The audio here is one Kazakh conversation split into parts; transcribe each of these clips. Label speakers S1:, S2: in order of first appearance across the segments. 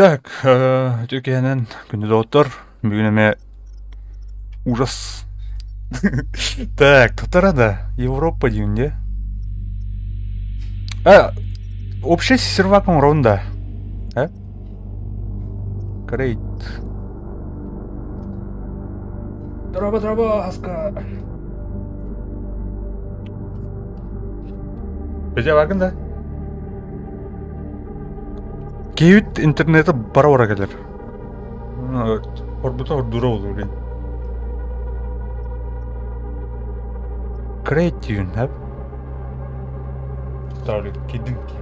S1: Так, тюкенен күнде доктор бүгүнеме ужас. Так, татарада Европа дейінде. Общий серваком ронда. Great. Драба, аска. Беде баргында? Кейвит интернеті бара келер. Орбута ордура olur ben. Great tune, hep. Tabii, gidin ki.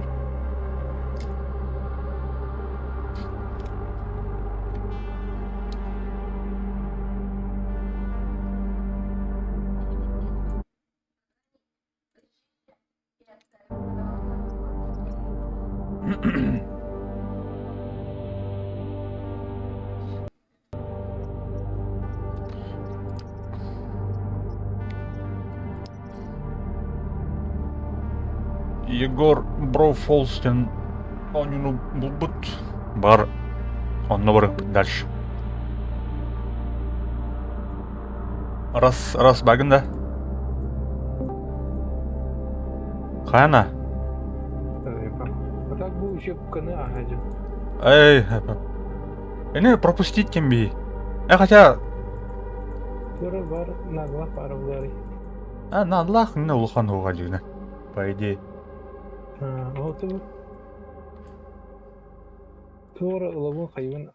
S1: Егор Броуфолстен онюну булбут бар. Онно барып дальше. Раз багында. Қана?
S2: А так бұл еще кыны ахажы.
S1: Эй, эне пропустить кемби. Хотя...
S2: Көрі бар, нагла пары бұлары.
S1: Надлах не улхан оға дейіне. По идее.
S2: Оты бұл. Туора ұлабын қайбын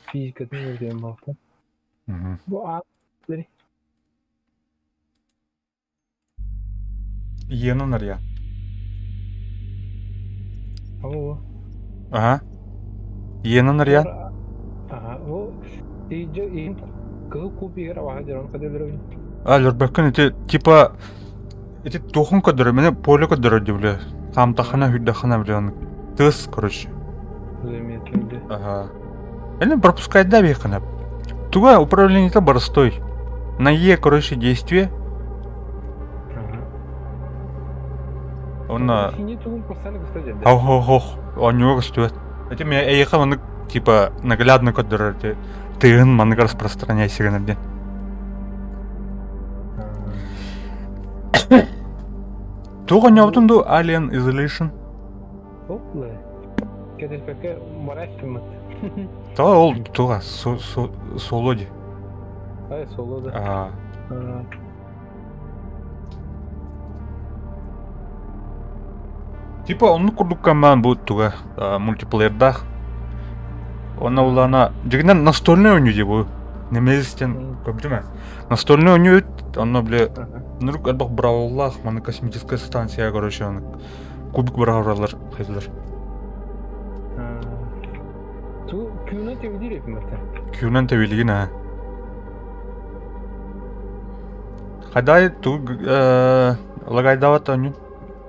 S2: физикатын өрден бақты. Бұл ағылары.
S1: Иенінір я.
S2: Ау.
S1: Ага. Иенінір я.
S2: Бұл ең кығы көп егер аваға жаран қадалыр ойын.
S1: Лөрбәкін еті типа... Еті тоқын көдірі, мені полі көдірі деулі. Қамтақына, хүйдақына біле. Тыс, короче.
S2: Заметлюді.
S1: Ага. Эне пропускать да бейханап. Туга управление-то барстой. На Е, короче, действие. Онна...
S2: Сине туғын постоянно кыста жады.
S1: Хох. Он него гостует. Эти меня эйха, он типа наглядно көдірі. Тыгын маныга распространяй сигнальден. Туга не отунду Alien Isolation.
S2: Опла. Кәдес пәке мараш кіммет.
S1: Та ол туга солоди.
S2: Соло да.
S1: Типа оны курдуккан бу туга мультиплеерда. Она улана жигинен настольный ойну деп бу. Немезистен көптүмө. Настольный ойну оно бле нурук албак браваллах маны космическая станция короче аны кубик бравалар кайдылар.
S2: Ту күйнен тебедер епімірді?
S1: Күйнен тебелігін, Қадай ту лагайдават ойну.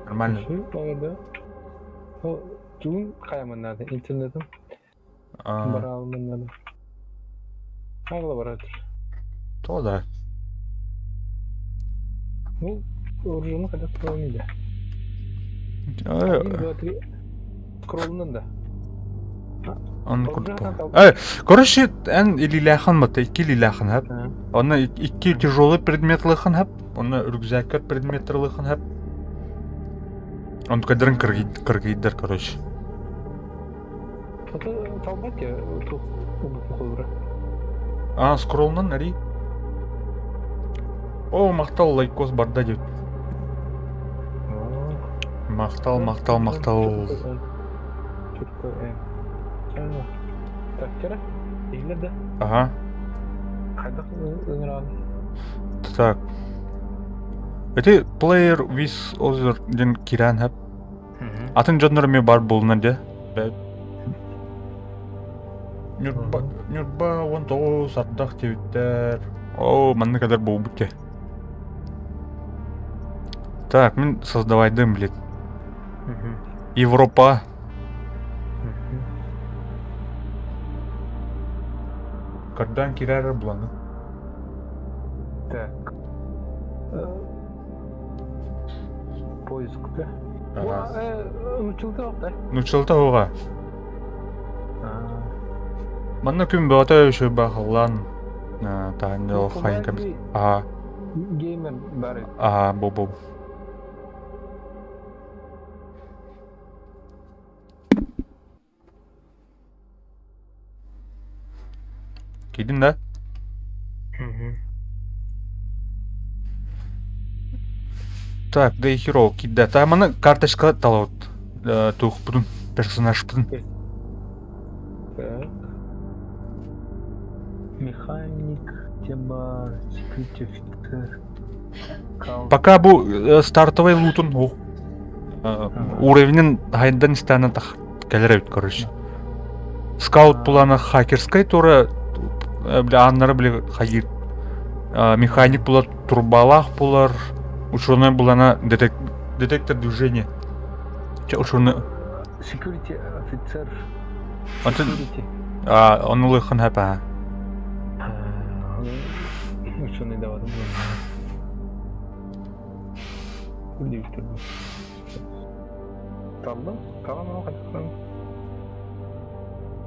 S1: Нормально.
S2: Бағырда. Туын қайманнады, интернетім. Бара алманнады. Ағыла баратыр.
S1: То да.
S2: Бұл оржуны қадақ қылмайды. Скроллынан да.
S1: Короче, эн илилахан мата, iki лилахан хап. Оны iki тяжелый предметлыхан хап. Оны рюкзакер предметлыхан хап. Он кадрын кыргыйдар, короче.
S2: Это талбат я тут қойбыра.
S1: Скроллынан әри. О, мақтал лайкос барда деп. Мақтал.
S2: Так, кера? Ейлерді?
S1: Ага.
S2: Қайдақ өңір аны?
S1: Так. Эти player with other ден киран хап. Атын жоднырыме бар болынан де. Нюрба вон тоғы сардақ тевіттер. О, манны кадар бол бұтте. Так, мен создавайдым, блядь. Европа. Кардан кирары бұланы.
S2: Так. Поиск, да? Учылды оқ, да?
S1: Учылды оға. Манна күн бата өшө бахаллан. Таанды ол хайнкам. Ага,
S2: Геймер бары.
S1: ага, бу. Кидин да? Так, да и херово кидда. Та мана карточка талаут. Тух будун персонаж будун.
S2: Так. Механик, тема, секьюрити офицер.
S1: Пока бу стартовый лутун о. Уровнен хайдан стана тах келерет, короче. Скаут булана хакерская тура бля аннары бля хайыр. Механик булар турбалах булар. Ученый булана детектор движения. Ученый.
S2: Секьюрити офицер.
S1: Антон.
S2: Security.
S1: Он улыхан хапа.
S2: Ученый давай. Удивительно. Tamam. Kalan o kadar.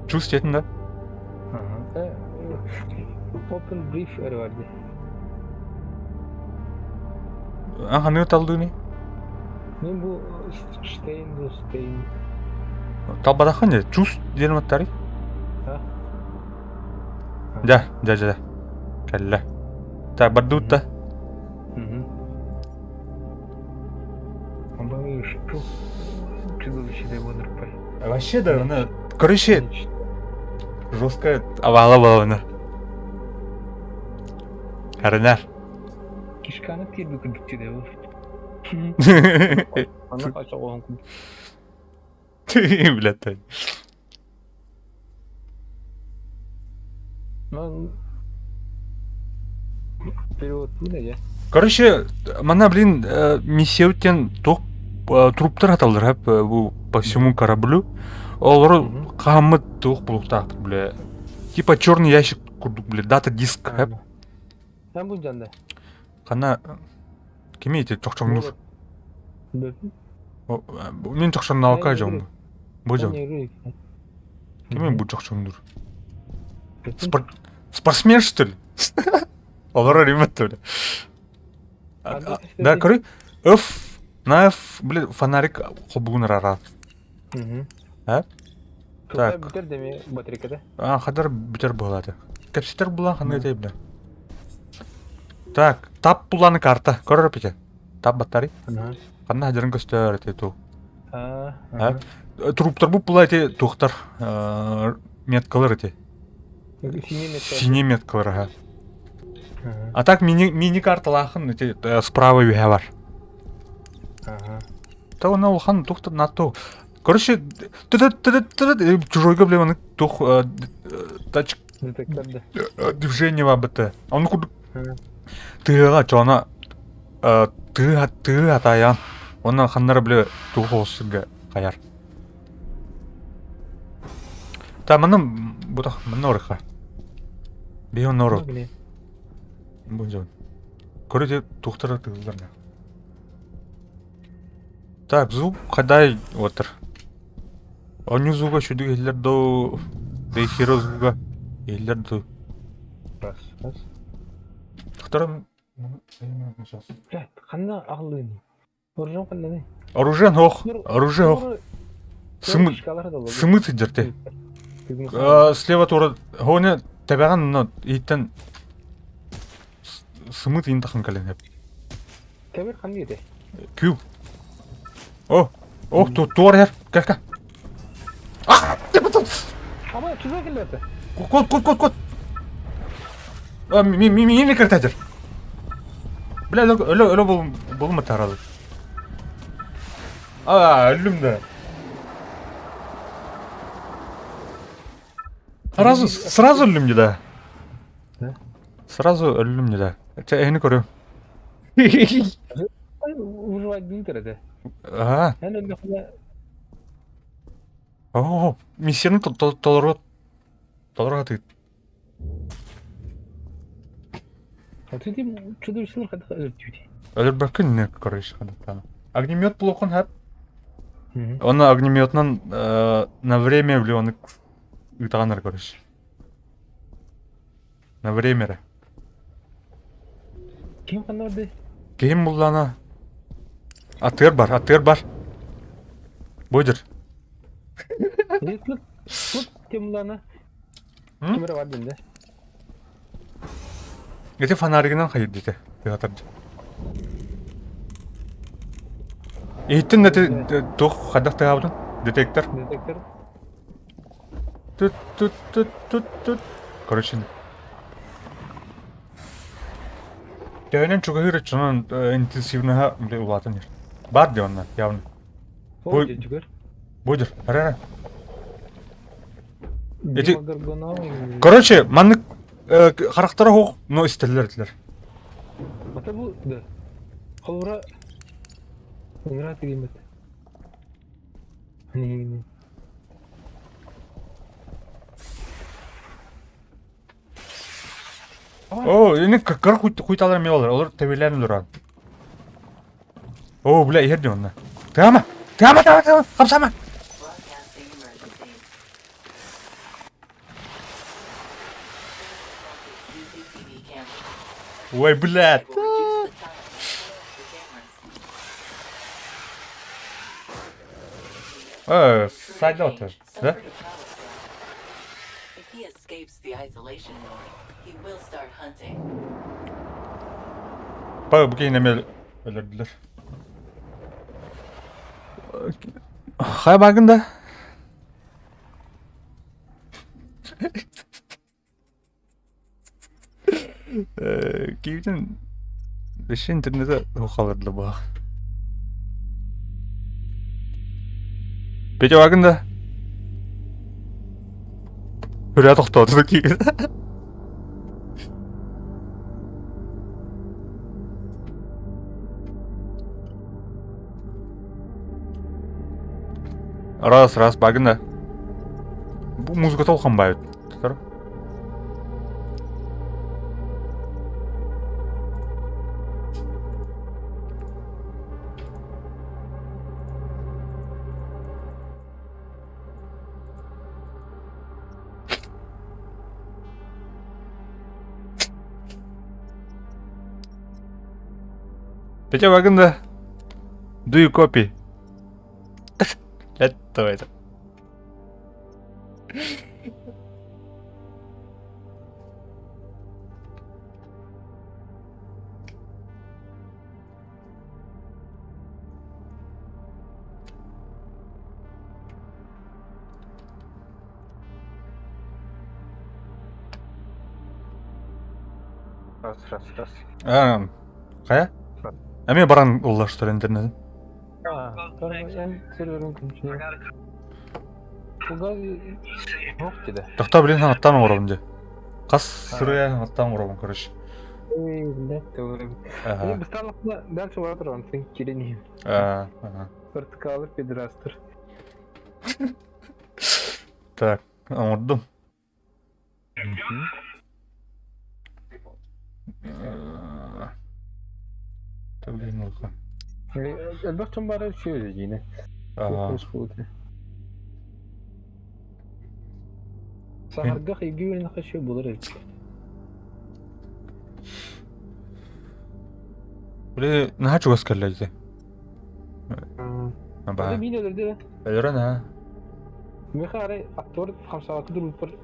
S1: Чувствуете, да?
S2: Open brief vardı.
S1: Ага, не талды не.
S2: Мен bu Stein.
S1: Талбадахан не? Чувств дерем аттари?
S2: Ha?
S1: Да. Калла. Та бардут та.
S2: Ama şu чудовище да его нырпай.
S1: Вообще да, она, короче, жесткая авала была она. Харнар.
S2: Кишканы тербі күндікте де бұл. Ана қаша оған күн.
S1: Блядь.
S2: Мен перевод не я.
S1: Короче, мана, блин, миссия өткен тоқ труптар аталдыр, по всему кораблю. Олар қамыт тоқ бұлықтақ, бля. Типа черный ящик курдук, бля, дата диск,
S2: Sen bu canda.
S1: Қана, кеме ете тоқчоң нұр. Мен тоқчоң налқа жоң. Бұ жоң. Кеме бұ тоқчоң нұр. Спортсмен, что ли? Олар ремет, бля. Да, короче, на F, бля, фонарик хобугун рара. Так.
S2: Бітер деме батарейкада.
S1: Хадар бітер болады. Капситер булан қандай дей, бля. Так, тап буланы карта. Көрір пеке. Тап батарей. Қандай хадерін көстер әте ту. Труптар бұл бұла әте туқтар меткалар әте. Сине меткалар, ага. А так мини-карталахын әте справа үйе бар. Та оны олхан туқтар натту. Короче, чужойга, бля, оны тух тач движение ва бітті. Оны күрдік. Тыға жона тыға атаян. Оны қандар, бля, тух олсыға қаяр. Та мұны бұдақ, мұны орыға. Бей оны оры. Бұн жауын. Көрі тухтары тығыздарына. Так, зуб қадай отыр. Оны зуға шүдік елер доу, дейхері зуға елер доу.
S2: Раз.
S1: Тұқтарым...
S2: Қанда ақылы не? Оружен қанда не?
S1: Оружен оқ. Сымыт едерте. Слева тура... Хоне табаған еттен... Сымыт ең тақын кәлен әп.
S2: Кәбір қанды еді?
S1: Кю. Туар ер. Кәлка.
S2: Ama tuzağa geldi.
S1: Кот. Мені кіртәдір. Бля, өлі болмы тарады. Өлім да. Сразу өлім де да. Сразу өлім де да. Әйіні көрем.
S2: Выживать не интересно.
S1: Ага.
S2: Я не знаю.
S1: Миссияны толырға тыйт.
S2: А ты тем чудовищный когда өлтүди.
S1: Өлір бәкін не, короче, қадаттаны. Огнемет бұл оқын әп. Оны огнеметнан на время, бля, оны Ытаганар көрөс. На время.
S2: Kim kandı orada?
S1: Ким буллана? Атыр бар. Бойдыр.
S2: Lık. Kim lan?
S1: Hı?
S2: Kimere var dinde?
S1: Эти фонаригинен хайыр дите. Тыгатырды. Эйттин нети тух хадак тыгабытын. Детектор.
S2: Dedektör.
S1: Тут. Короче. Тәвенен чугahыр чунан интенсивныга биле улатын ер. Бар де онна, явны.
S2: Ой,
S1: Бой-
S2: çıkar.
S1: Бойдыр. Ара. Эти-
S2: Дима Горгонов.
S1: Короче, маннык характары хок, но истеллердилер.
S2: Ата bu da. Kalura. Umrat kıymet. Hani.
S1: О, эне кыр хуйталар ме олар. Олар тебелерин дуран. О, бля, ерде онна. Тыгама. Капсама.
S3: Broadcasting emergencies. CCTV cameras.
S1: Ой, блядь.
S3: Will reduce the time of the cameras.
S1: Сайда отыр. Да?
S3: Suffered a power failure. If he escapes the isolation mode, he will start hunting.
S1: Бага bu кейнеме өлөрдүлөр. Хай багында. Кейден иши интернете окалырды баг. Петя багында. Үрә токтоду кейген. Раз багында. Бу музыка толкунбайбыт. Тур. Петя багында. Do you copy? Это.
S2: Раз.
S1: Кая? Эме баран улла что ли интернет?
S2: Ben server'ın konuşuyor. Bu gaz yok dedi.
S1: Тохта билен аттан оробун. Кас сырыя аттан оробун, короче.
S2: Ne? Doğru.
S1: Ага.
S2: Biz tarafında ders var duran. Sen kireniyim.
S1: Ага.
S2: Vertikalı pedrastır.
S1: Так, аңырдым. Таблин музыка.
S2: Elbette bari şey öyle yine.
S1: Ага.
S2: Saharga xiygi ve nakışı bulur ev.
S1: Бля, на чуга скалляйте.
S2: Hadi
S1: Ба.
S2: bin ölürdü.
S1: Элрана.
S2: Mekare aktör 5 saatı durup bir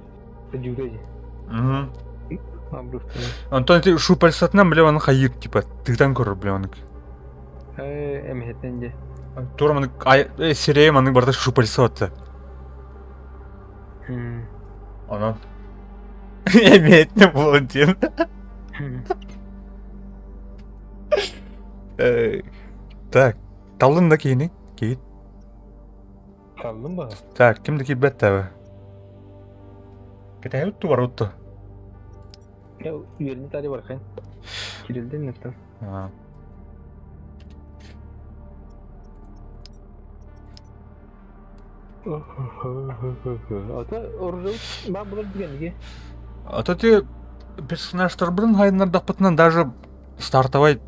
S2: tecrübeci.
S1: Мгм.
S2: Абрухтun.
S1: Антон, ты шу пальсатынан бля аны хайыр, типа, тыгдан көрөр бля аны.
S2: Emhetence.
S1: Тура маны серия маны барда шу пальсатты. Анан. Эметне болдун. Так, талдын да кейини. Кейит.
S2: Kaldın mı?
S1: Так, кимдики беттеби? Кетеби утту бар утту.
S2: Ya yerini tari var kan. Kirildin mi tam? Ata orada ben bunu bilgen.
S1: А то ти персонажтарбын хайнар дапытынан даже стартовай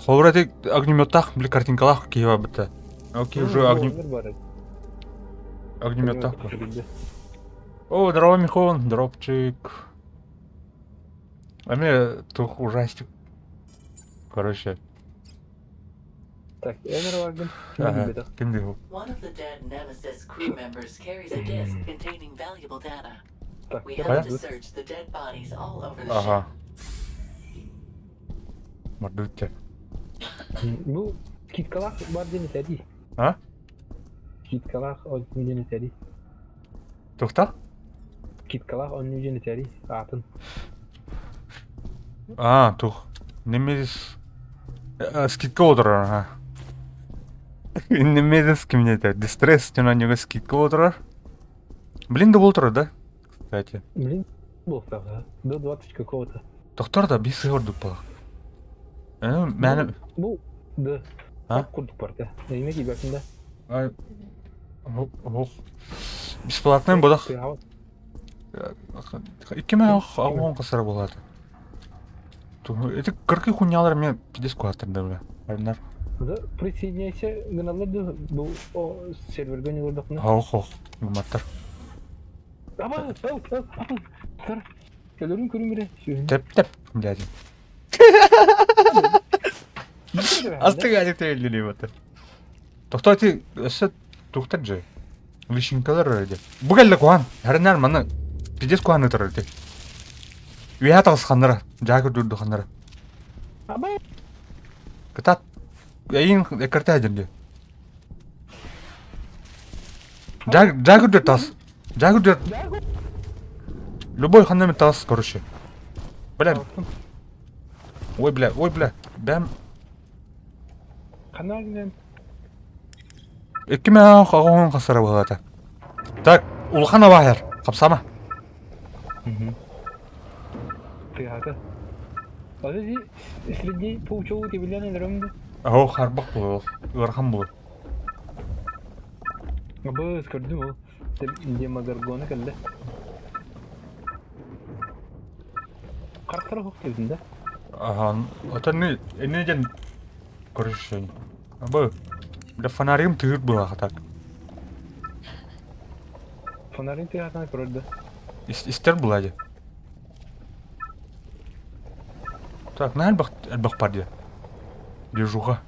S1: холрати огнемёттах били картинкалах кийва бітті. Окей, уже огнем... Огнемет так.
S2: Сөрүлдү.
S1: О, здорово, Михон, дропчик. А мне тух ужастик. Короче.
S2: Так, энер вагон.
S1: Ага, ким дей ол?
S3: One of the dead Nemesis crew members carries a disk containing valuable data.
S2: Так,
S3: We
S2: я
S3: have to
S2: вагон.
S3: search the dead bodies all over the
S1: Ага.
S3: ship.
S1: Мордуйте.
S2: Ну, киткалах бар дени тәди.
S1: А?
S2: Киткалах он дени тәди.
S1: Тухта?
S2: Киткалах он дени тәди. Атын.
S1: А, тух. Немез... Скидка отырар, ага. Немез кимне это? Дистресс, на него скидка отырар. Блин, да болтыр, да? Кстати.
S2: Блин, был правда. До 20 какого-то.
S1: Тоқтар да бес көрдік бала. Мәні...
S2: Бұл, да.
S1: А?
S2: Курдук бар да. Неме кейбәсінде.
S1: Ай... Ох... Бесплатный бодақ. Икеме ағуан қысыр болады. Это кыркы хуйнялар мен пидес куаттырды бля. Арнар.
S2: Да, присоединяйся, гыналарды бұл серверге не көрдік не?
S1: Ох, гуматтар.
S2: Абал. Тар. Көлөрүн көрүн бере.
S1: Теп, блядь. Астыга айтып элдине бата. Тоқтати, өсі тоқтат же. Лишинкалар öyle. Bu geldi kuan. Herner mana pidес kuan ötürüldü. Üye tağıskanlara. Jagır durdu kanlara.
S2: Абал.
S1: Кытат. Эйин экарта эдинди. Жагыр dur тас. Жагыр dur. Любой ханнами тас, короче. Бля. Ой, бля. Бәм.
S2: Қанар гінен.
S1: Экиме ағуын қасыры болады. Так, улхана бахер. Қапсама.
S2: Тыяты. Ады ди, средний паучоу тебілен әлірімді.
S1: Ау, харбақ бұл. Ғархан бұл.
S2: Абыз көрдім ол. Демагоргоны кәлді. Қарқтары хоқ тебдің да.
S1: Ага, это не ден, короче. Абы, бля, фонарим тыгыр была так.
S2: Фонарин тыятаны көрді.
S1: Истер была де. Так, на әлбақ бар де. Бежуға.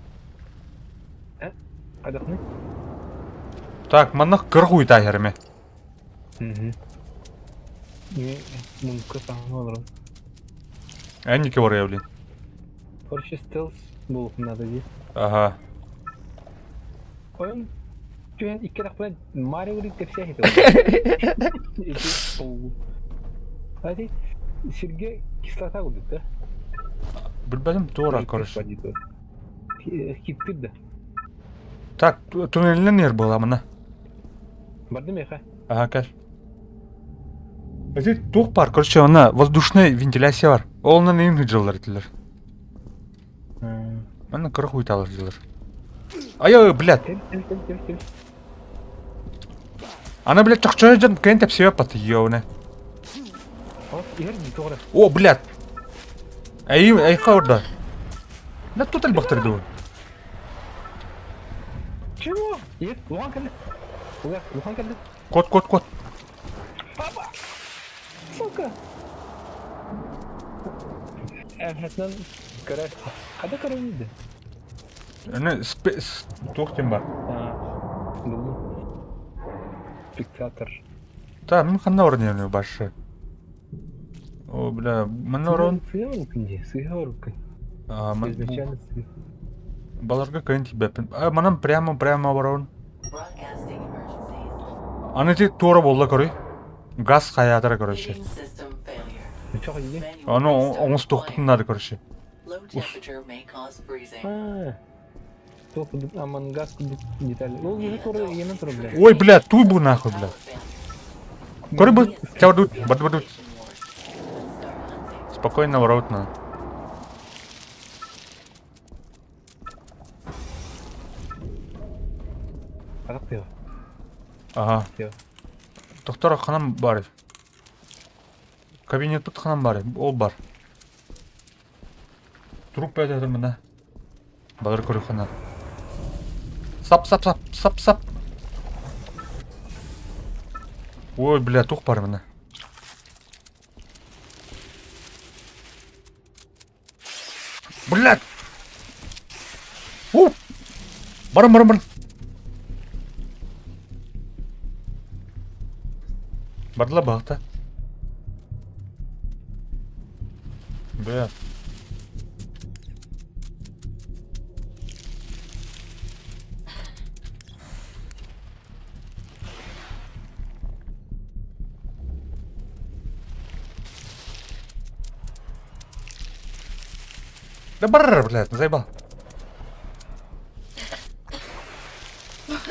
S2: Қадақны?
S1: Так, маннақ кыр хуйта херме.
S2: Не, мұнқы саңын олырын.
S1: Әнеке бар я, блин.
S2: Короче, стелс болып надо де.
S1: Ага.
S2: Oyun çünkü ilk kere böyle Mario gibi tepsiye gidiyor. Hadi Sergey kislata vurduk da.
S1: Bilmedim, doğru короче.
S2: Gittir de.
S1: Так, туннелден ер была мына.
S2: Var değil mi Eka?
S1: Ага, кәл. Это тух бар, короче, ана воздушная вентиляция бар. Олнан ең жылдар етілер. Ана кыр хуйталар жылдар. Ай, блядь.
S2: Тел.
S1: Она, блядь, чақча жан кән тәпсі өппаты, еуіне.
S2: Вот, ер не тоғыра.
S1: О, блядь. Айқа орда. Да тут әлбақтырды ол.
S2: Чего? Ер, Лухан келді. Лухан келді.
S1: Кот.
S2: Папа! Сука! Әмхетнен көрәш. Қада көрәмейді?
S1: Әне, тоқтен бар.
S2: Бұл спектатор.
S1: Та, мен қанда орын башы. О, бля, мен орын.
S2: Сыйға орын. Изначально сыйға.
S1: Баларға кайын тибәпін. Манам прямо орын.
S3: Broadcasting emergencies.
S1: Аны те тура болды, көрі. Газ қаядыр, короче.
S3: Heating system failure.
S2: Ничего не
S3: Manual
S1: Аны
S3: restart
S1: оңыз тоқтықынады, короче.
S3: Low temperature may cause freezing.
S2: Только аман газ детали. Ну, уже скоро емен тұры, бля.
S1: Ой, бля, туй бұл нахуй, бля. Көрі бұл, тя бадут. Спокойно ворот надо.
S2: Қазақ дева.
S1: Ага.
S2: Дева.
S1: Тоқтар қанам бар. Кабинет бұт қанам бар, ол бар. Труп бәді әдір мұна. Балар көрі қана. Сап. Ой, бля, тух бар мына. Блядь! У! Барам. Бардыла багта. Бля. Да барр, блядь, заебал.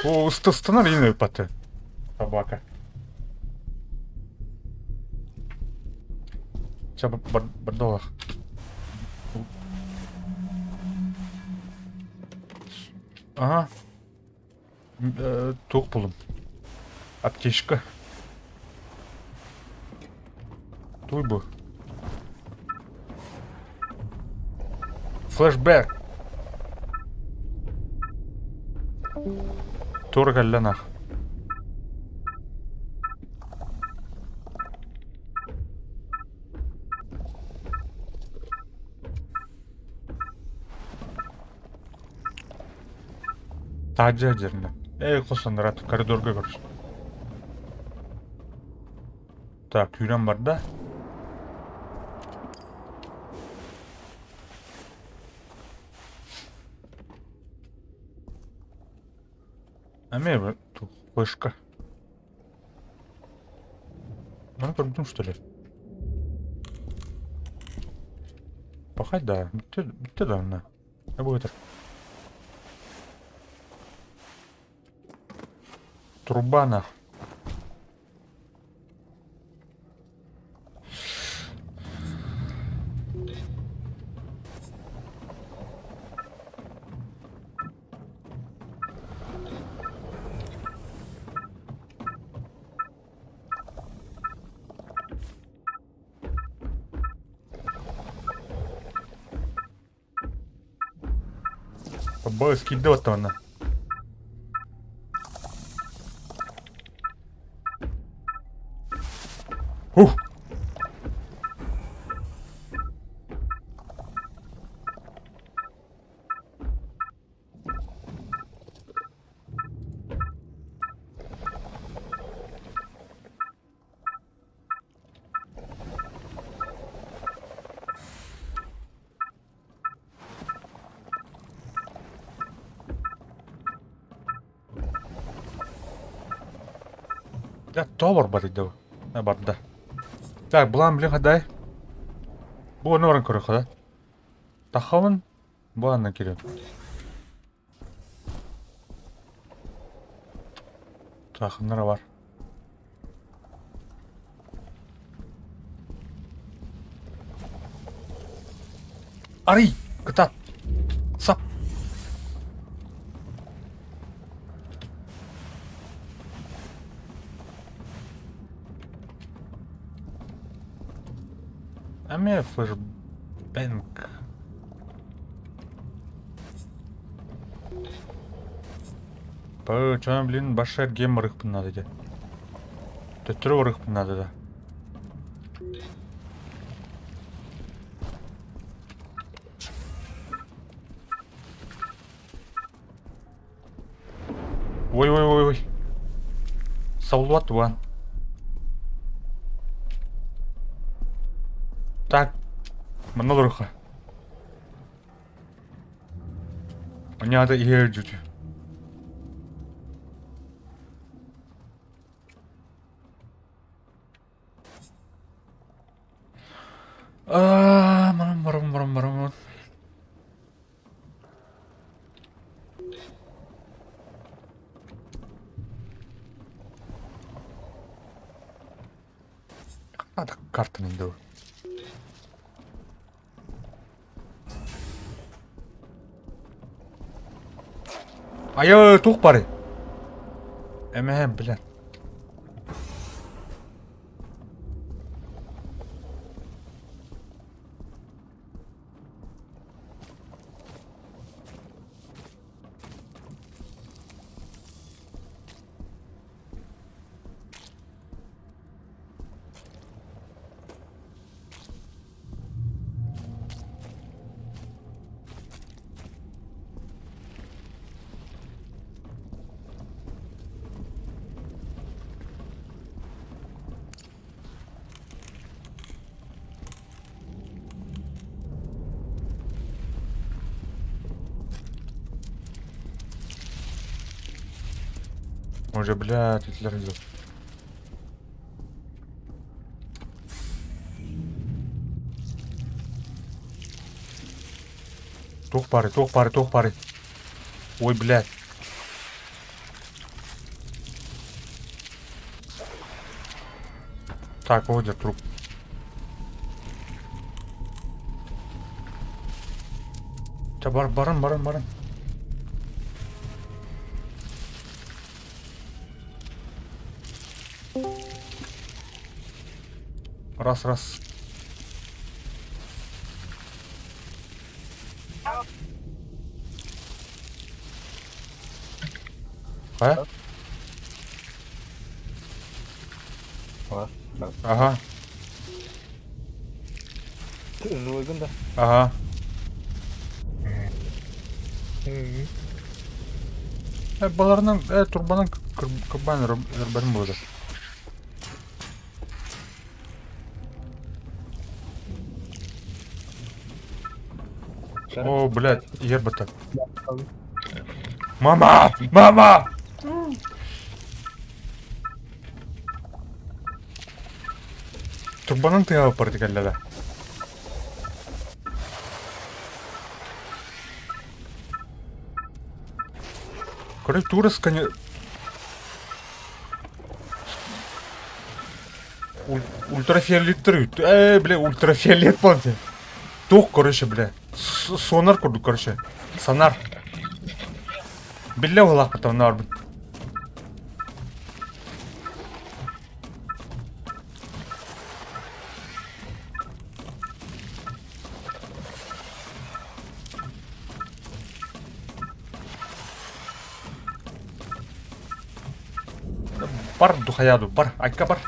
S1: О, установи паты. Собака. Сейчас бардовах. Ага. Тух булым. Аптечка. Туй bu. Флешбэк. Тур галланах. Тажа жеріне. Қосандар аты коридорға көріш. Так, күйрен бар да. Әме бір флешка. Мұны көрдім, что ли? Пахай, да. Бітті да, мұна. Әбу өтір. Труба нах. Побоюсь, кидать она. Ух! Ya towar бар иде ул. Барда. Так, булам биле хадай. Бу норын көрө хада. Тахавын бу анна кирем. Тахыннары бар. Ари, кытат. Сап. Әме флешбэнк. Чоң блин башар гем ырыкпын надо де. Төтөрө ырыкпын надо да. Ой. Саулат ван. Так, мына лорха. Мне надо ежить. Марам. Надо карта не дал. Ай, тух бары. Эме, блядь. Уже, блядь, Гитлер идет. Тух пары. Ой, блядь. Так, вот где труп. Барын. Раз. А? Ага.
S2: Жылыгын да.
S1: Ага. Баларның, турбаның кырбан рыбарын болды. О, блядь, ер бітті. Мама! Турбаның тыяғы барды кәлләді. Короче, тура скани... Ультрафиолеттер. Бля, ультрафиолет болды. Тух, короче, бля. Сонар курду, короче. Сонар. Билля олақ бітау нарбын. Бар, духаяду, бар, айка бар.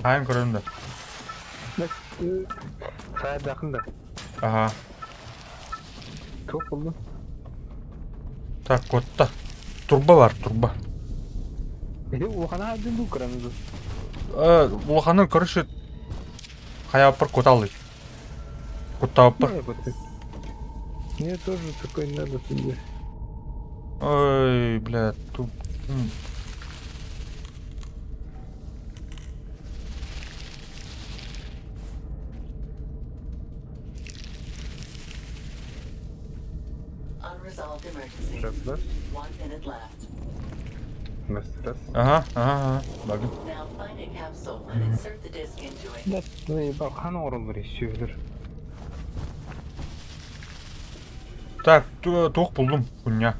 S1: Айын көрінді.
S2: Қая жақында.
S1: Ага.
S2: Көп болды.
S1: Так, котта. Турба бар, турба.
S2: Оғана әдін бұл қырамызды.
S1: Улаханың, короче, хая бар кот алды. Котта бар.
S2: Мне тоже такой надо себе.
S1: Ой, блядь, тут...
S3: Unresolved emergency.
S2: Раз.
S3: 1 minute left.
S2: Раз.
S1: Ага. Багы.
S3: Now find a capsule and insert the disc into it.
S2: Да, заебал, хан орынлар сүйелер.
S1: Так, тух buldum, хуйня.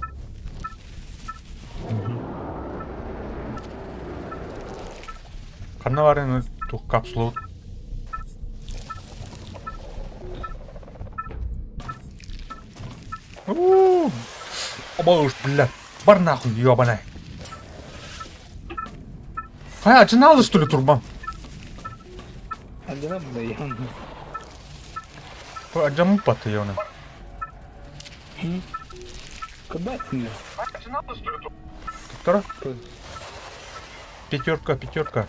S1: Қанна бар енді тух капсулу. Обалуш, блядь. Бар нахуй, ёбаная. А ты надо, что ли, турбан?
S2: Әдіна бұнда яғын.
S1: Аджаму паты, ёна.
S2: Кыда сіңді?
S1: Втора? Пятерка.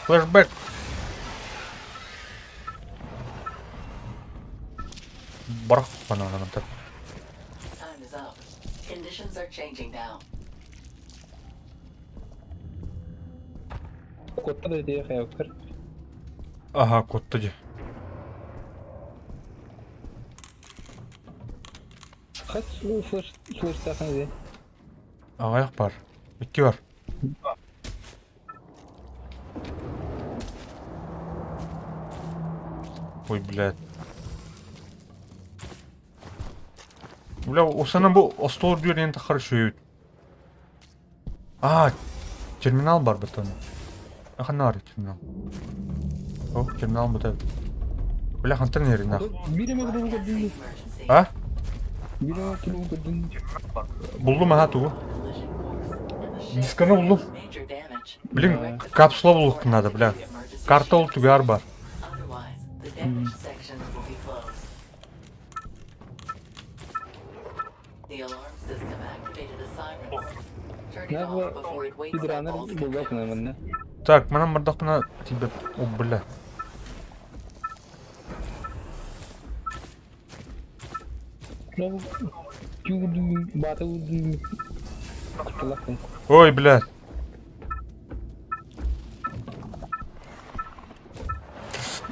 S1: Флэшбэк. Барах, панана, так.
S3: Time is up. Conditions are changing now.
S2: Котта да дей қая өткір.
S1: Ага, котта же.
S2: Қач флэш тақын де.
S1: Ағаяқ бар. Икки бар. Ой, блядь. Бля, осана бұл остол дүйер енді хорошо ет. Терминал бар бұтын. Қана бар терминал. О, терминал бұты. Бля, қантыр нері нақ.
S2: Биреме кілуға дүйді.
S1: А?
S2: Биреме кілуға дүйді.
S1: Бұлдым аға туғы.
S3: Collision course.
S1: Дисканы бұлдым.
S3: Major damage.
S1: Блин, капсула бұлдық надо, бля. Карта ол түгер бар.
S3: Otherwise, the damaged sections will be closed. The alarm system activated a siren. Turn it off before it wakes up
S2: Гидранер
S3: altogether.
S2: бұлда күні мұнда.
S1: Так, mənəm бардақ бұна тебе... О, бля.
S2: Ну, тюду, бату, классно.
S1: Ой, блядь.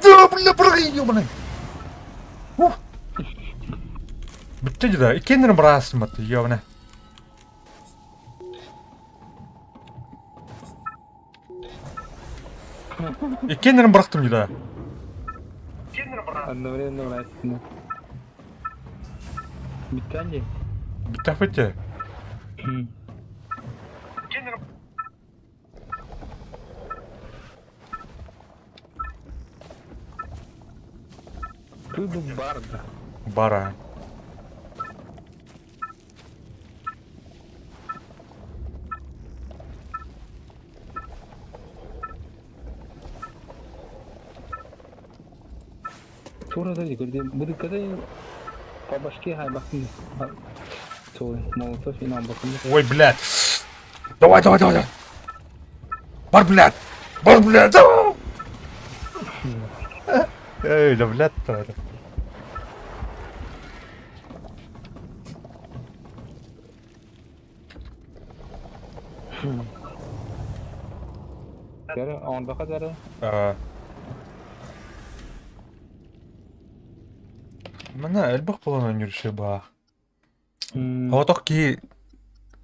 S1: Да, бля, прыгай, ёбаный. Ух. Бітті да, икенерім расым атты, ёбаный. Икенерім бырақтым да.
S2: Одновременно властно. Битанди?
S1: Бітті бітті.
S2: Туду барда.
S1: Бара.
S2: Тура да говорит, буду когда по башке хай бахни. Сол, молотов и нам бахни.
S1: Ой, блядь. Давай, давай, давай, давай. Бар, блядь. Бар, блядь. Давай. Эй, да, блядь-то.
S2: Кара, он бахадара.
S1: Мына әлбақ болан өндіріші ба. Отақ ки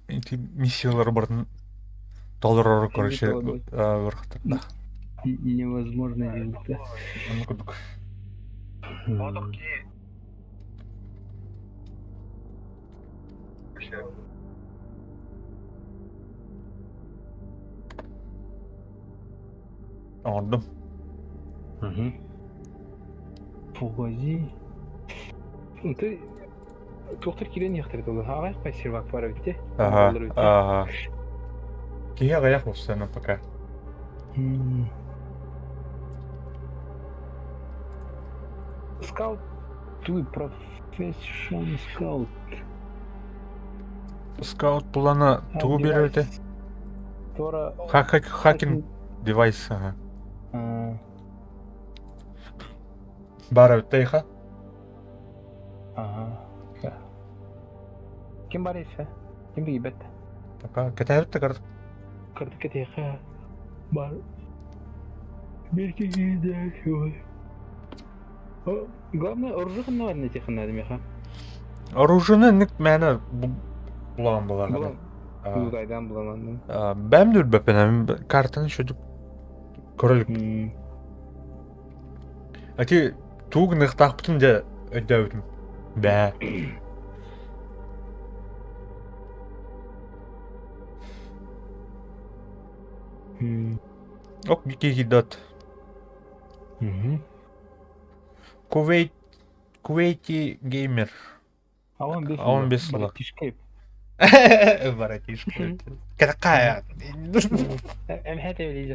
S1: миссиялары бардың доллар короче вырықтырда.
S2: Невозможно делать.
S1: Оны күдік. Андым.
S2: Погоди. Ты доктор килен яқтырды ол. Ағай қай сервак бар өтте?
S1: Ага. Кеге ғаяқ болсы сәні пока.
S2: Скаут. Ты профессионал скаут.
S1: Скаут бұланы туғы берілді.
S2: Тора...
S1: Хакинг девайс. Бара өттейха.
S2: Ага. Кем бар есе? Кем бігі бәтті?
S1: Пока кәтәбітті қардық.
S2: Қырды кетейха. Бар. Берке кейді. Главное, оружие қынна бар не текін әдім еха?
S1: Оружыны нік мәні бұлаған болар.
S2: Бұлғайдан бұланандым.
S1: Бәм дүр бәпен, картаны шөдіп көрілік. Әке туғы нықтақ бұтын де өйдәуітім. Бә. Ок, бике хидат. Кувейти геймер.
S2: Ауан бес
S1: сылақ.
S2: Братишкейп.
S1: Братишка. Кәтіқая.
S2: Әмхәт әвелейді.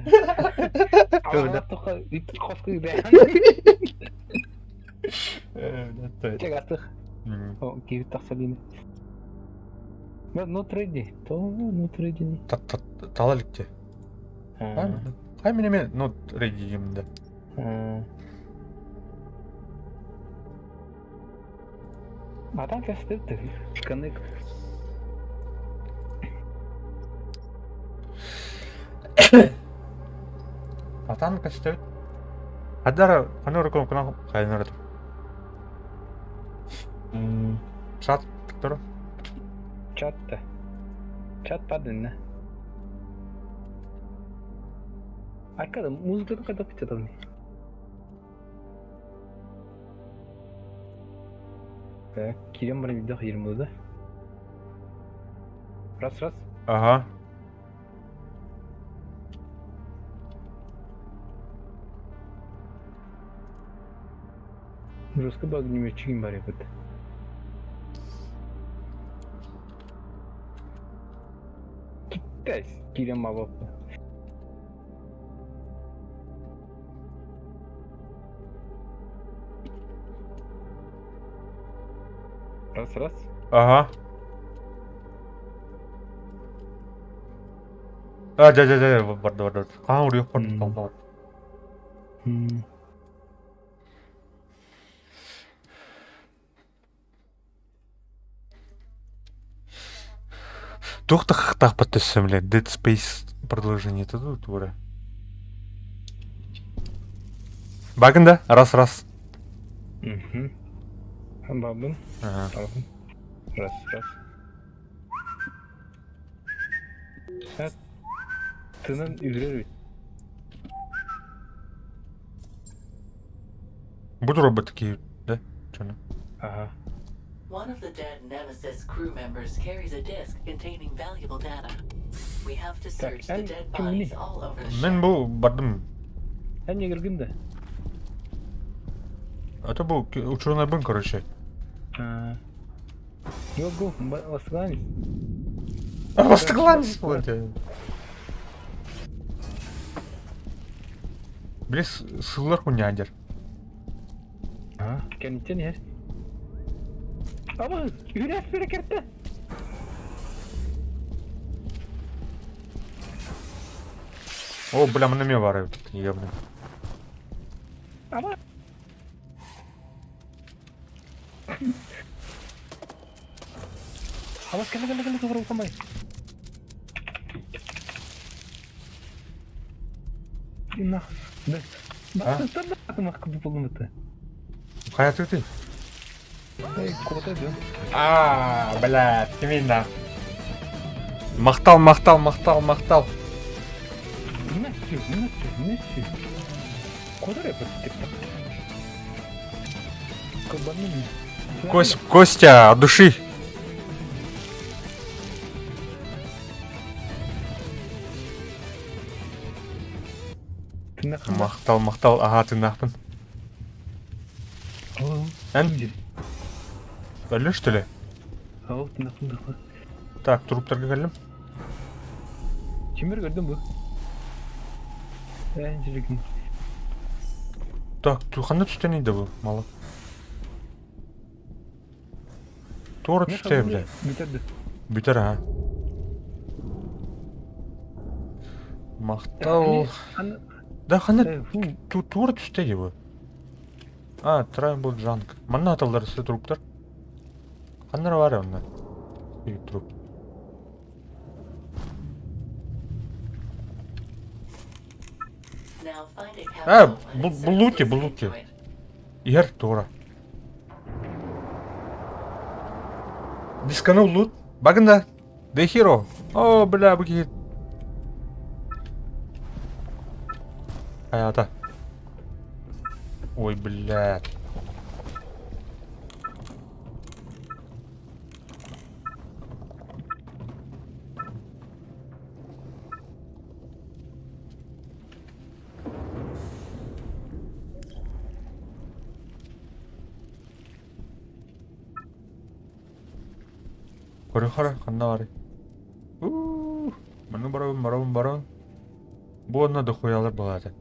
S2: Ауаттыққа қосқы бәйін. Тек астық. Кейбіт тақсалины. Ну трейди. Ну трейди не.
S1: Талалікте. Қай менемен ну рейди жемді.
S2: Атан кәсіпті. Коннект.
S1: Атан кәсіпті. Аддара қаны ұрықым күна қайын ұрады. Чат тұр.
S2: Чатта. Чат падын не? Айкада музыканы қайда бітеді? Так, Кирем бар видео 20 да? Раз.
S1: Ага.
S2: Жестко баг немеччигин бар ебет. Китай Кирем абапы. Раз.
S1: Ага. Барды. Қан ұрық барды. Тухта хахтах подтысым, блядь, Dead Space продолжение. Это тут, ура. Багында? Раз.
S2: Бабын.
S1: Ага.
S2: Алғын. Раз. Сәт. Тынан үйрер бит.
S1: Буду робот такие, да? Чё?
S2: Ага.
S3: One of the dead Nemesis crew members carries a disc containing valuable data. We have to search the
S2: and
S3: dead
S2: can we-
S3: bodies all over the
S1: Мен
S3: ship.
S1: бұл бардым.
S2: Hän келген да.
S1: Это был ученый бын, короче.
S2: Yok, басқан.
S1: Бастыгланс болды. Білес, сылар күнядер.
S2: Кәнеттен я. Ama yürüyüş berekette.
S1: О, бля, мына ме бар, ебаный.
S2: Ama. Ama kele doğru kamay. Инна. Да. Бak sen de aklıma kapı buldum это.
S1: Қаяты ты?
S2: Эй, куда идём?
S1: Бля, именно. Мақтал.
S2: Не сю. Куда я подтекал? Кабаны.
S1: Костя, от души.
S2: Ты нахуй.
S1: Мақтал. Ага, ты нахпын. Ән? Бәлі, что ли?
S2: Ау, ты нахуй.
S1: Так, труптарға келдім.
S2: Кемер көрдün bu? Жүрегім.
S1: Так, қандай түстен еді бұл, малы? Тура түсте, бля.
S2: Бітерді.
S1: Бітер, ага. Мақтал. Да, қандай тура түсте еді бұл. Triangle Junk. Мана аталдар сі труптар. Қандар бар онда? Труп.
S3: Now find a capsule and
S1: бұл
S3: insert
S1: луки,
S3: this
S1: бұл
S3: into
S1: луки.
S3: it.
S1: Ер, тура. Дисканул лут. Багында. The Hero. О, бля, бұл кейт. Hayata. Ой, блядь. Қара, қанда бары. Мұны барауын. Бұл одна дохуялар болады.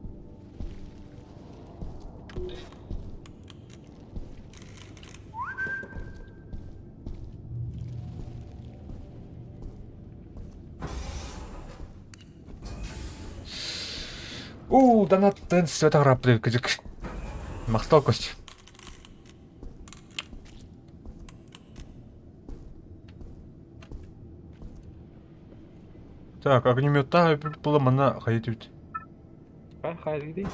S1: Донаттын света қарапты күзік. Мақтал көст. Так, огнеметта было мана қайет.
S2: Қайыр дейді?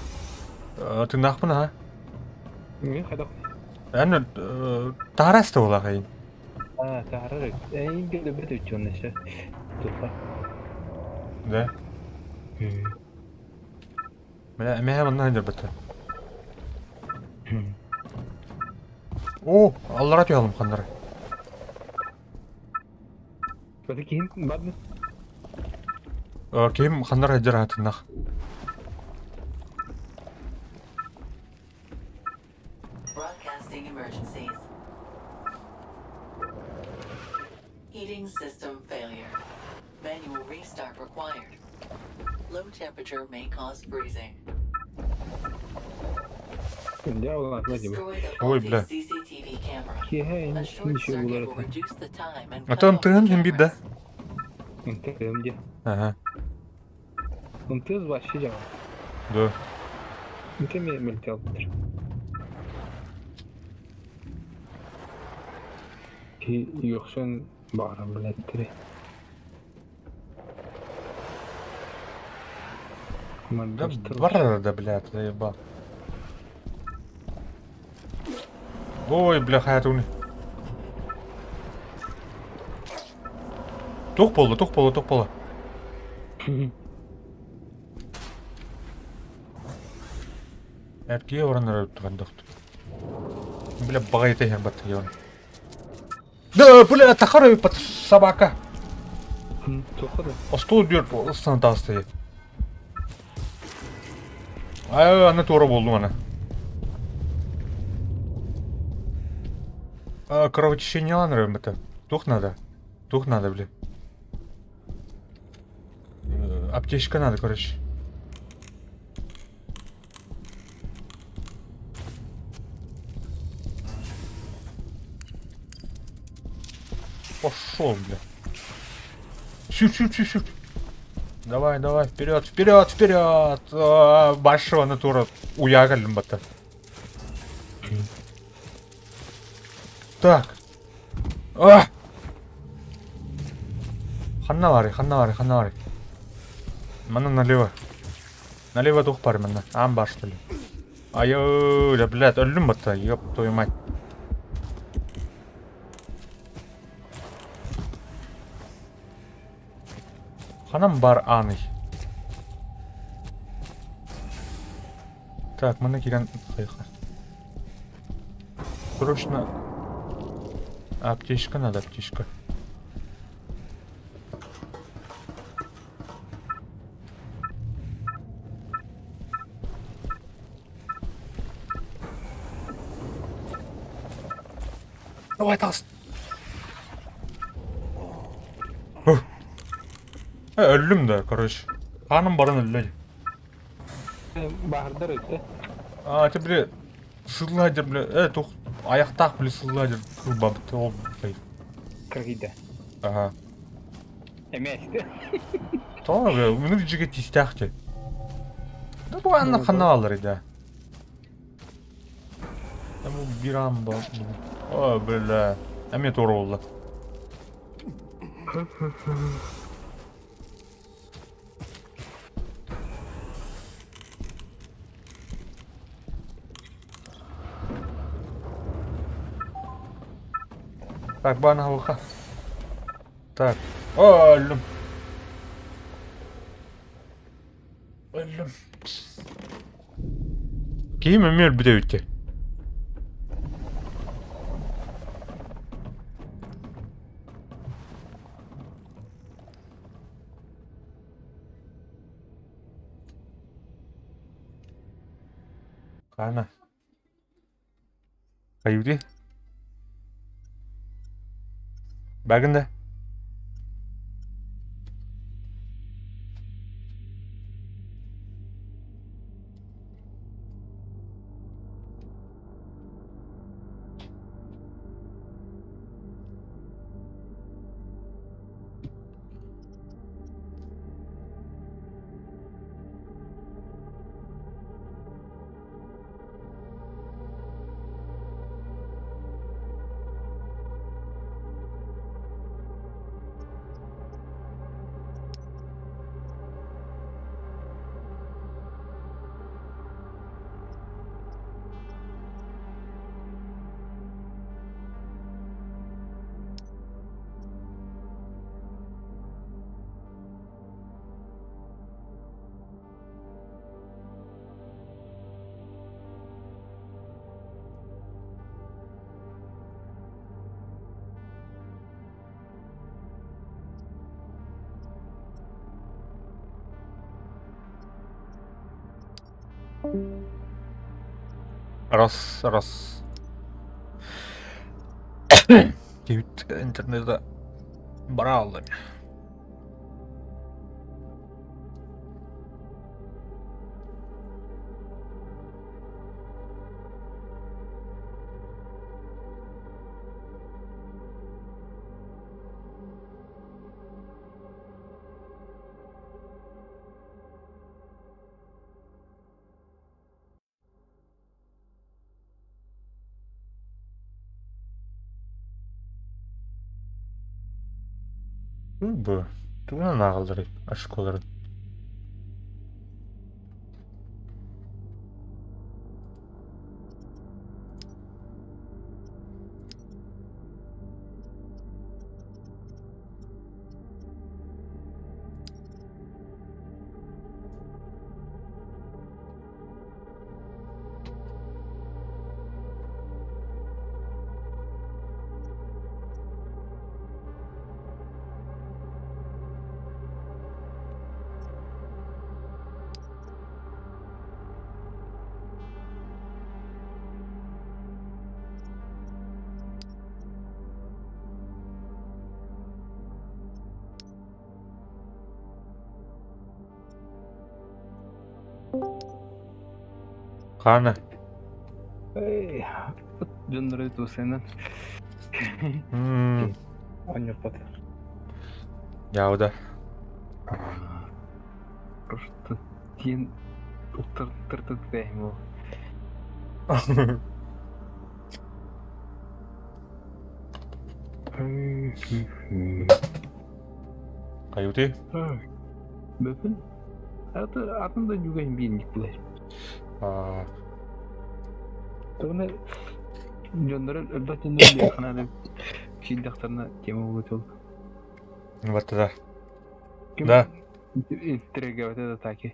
S1: Ты нақпын, а?
S2: Мен қайда?
S1: Әні тағарасты ола қайын.
S2: Тағарар. Енгелі бір өтті оны ше. Тұлға.
S1: Да? Мәе мұнна әндер бітті. О, аллара түйалым қандары.
S2: Бәді кейін бадны?
S1: Кейім қандар әдер атынақ.
S3: Broadcasting emergencies. Heating system failure. Manual restart required. Low temperature may cause freezing. Destroy the
S1: Ой,
S3: faulty
S1: бля.
S3: CCTV camera.
S2: Кеге,
S3: A short
S2: ничего
S3: circuit will
S2: булар.
S3: reduce the time and
S1: Ата
S3: cut off the
S1: ынтығын ембейді, да?
S3: cameras.
S2: Ынтығымде.
S1: Ага,
S2: Ынтыз башы жаңа.
S1: да.
S2: Ынты мөлте алып тұр. Йоқшын бағырын білеттірі.
S1: Да бар да, блядь, заебал. Ой, бля, хаятуни. Тух полы. Әпке оранар өттіған доқты. Бля, бағайты ең баты ең. Да, бля, тахарай под собака.
S2: Тоқыды.
S1: Остол дүйір, ұстаны тағысты. Ана тура болдum ана. Кровотечение ланрым это. Тух надо, бля. Аптечка надо, короче. Пошел, бля. Сюр. Давай, вперед. Большого натура уягальным бата. Так. Ханнавари. Мана налево. Налево дух пар мана. Амбар, что ли? Ай-ой, да, блядь, өлім бата, ёб твою мать. Ханам бар аный. Так, мана кирен хайха. Срочно. Аптечка надо, аптечка. Давай, Талс. Öldüm de, короче. Hanım barın öldü.
S2: Бахардар өтті.
S1: Это, бля, сылладер, бля, тух, аяқтақ, бля, сылладер, кылбабыты, ол, бля.
S2: Кыргыйда.
S1: Ага.
S2: Эместі.
S1: Tamam, bля, bunu cüge tistahti. Да bu anla kanalları da. Bu bir an bu. O, bля, emet oroldu. Так, bana hava. Так. Öldüm. Kim ömür bir de öte. Kana. Kayıptı. Bagında. Раз. Кевит интернета брал. Bu. Tuğla nağıldır aşk olarak. Қаны?
S2: Эй, жондар өтіп сенен. Ойнап баты.
S1: Яуда.
S2: Просто тиен ұқтыртып бәйім ол.
S1: Қаюты?
S2: Бөпін? Атында жүгейін бейінлік бұлай. Соғына жондары өлбәт жондар бейханады кейіндақтарына тема болып өтіп.
S1: Ваттада. Да.
S2: Тірегі өтеді таки.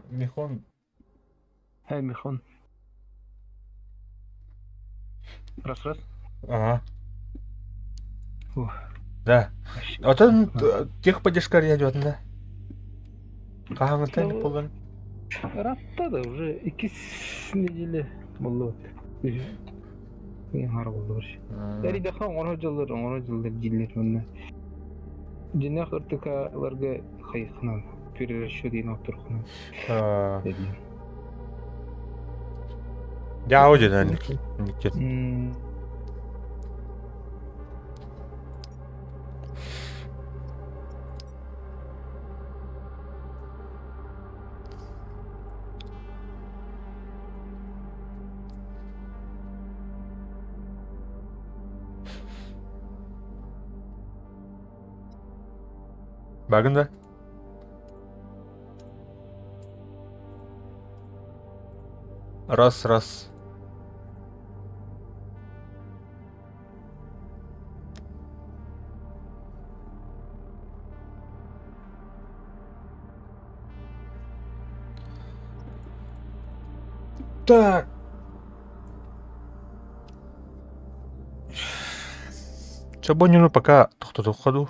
S1: Михон.
S2: Михон. Раз.
S1: Ага. Да. Отын техподдержка идет, да? Қағыңыз тәліп болған?
S2: Раптады, уже 2 неделе болды. Ең ары болды бір. Әриде қан оңыр жылдар желдер мұнда. Жинақ ұртықаларға қайықынан, перерасчет дейін автор қынан.
S1: Яу деді әлі. Багында? Раз. Так. Чабонину пока тоқтатып қаду.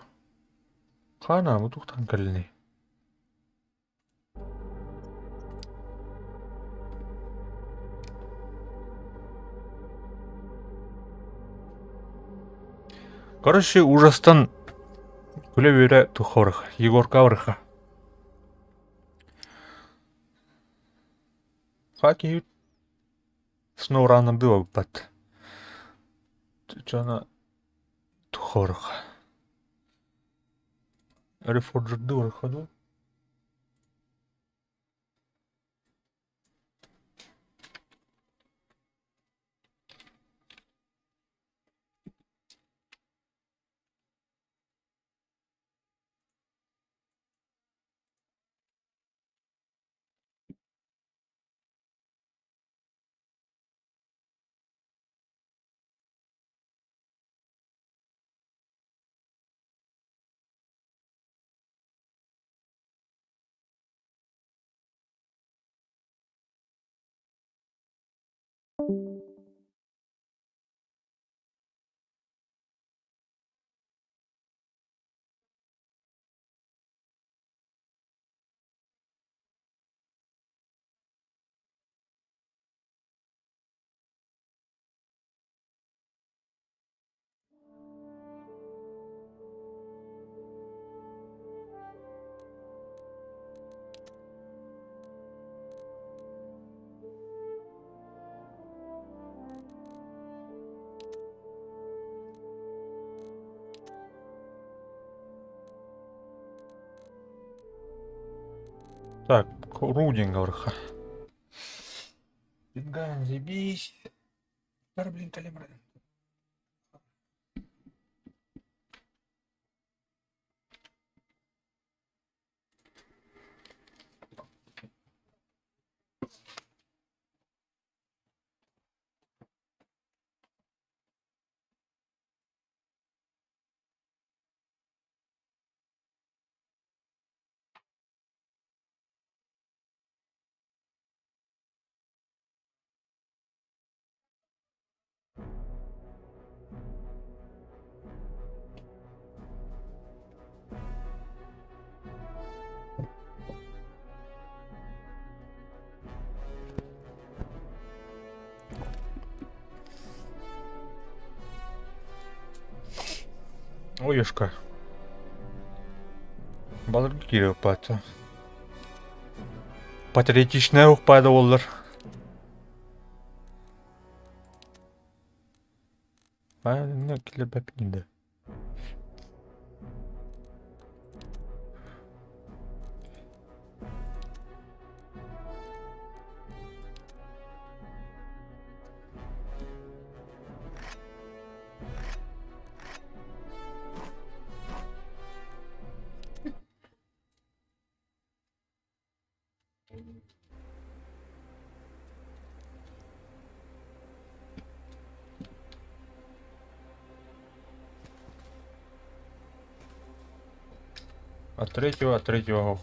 S1: Қана, бұл тоқтан кәліне. Короче, ужастан күле бере тұқорық, Егорка ұрыға. Хаки снова рано было бат. Чана тухорх. Рефорджер дур ходу. Так, Рудинга врха. Бенган, заебись. Блин, калибр. Оюшка. Балыр кире пата. Патриотичная укпайды олар. Ne killer bepinde. От третьего.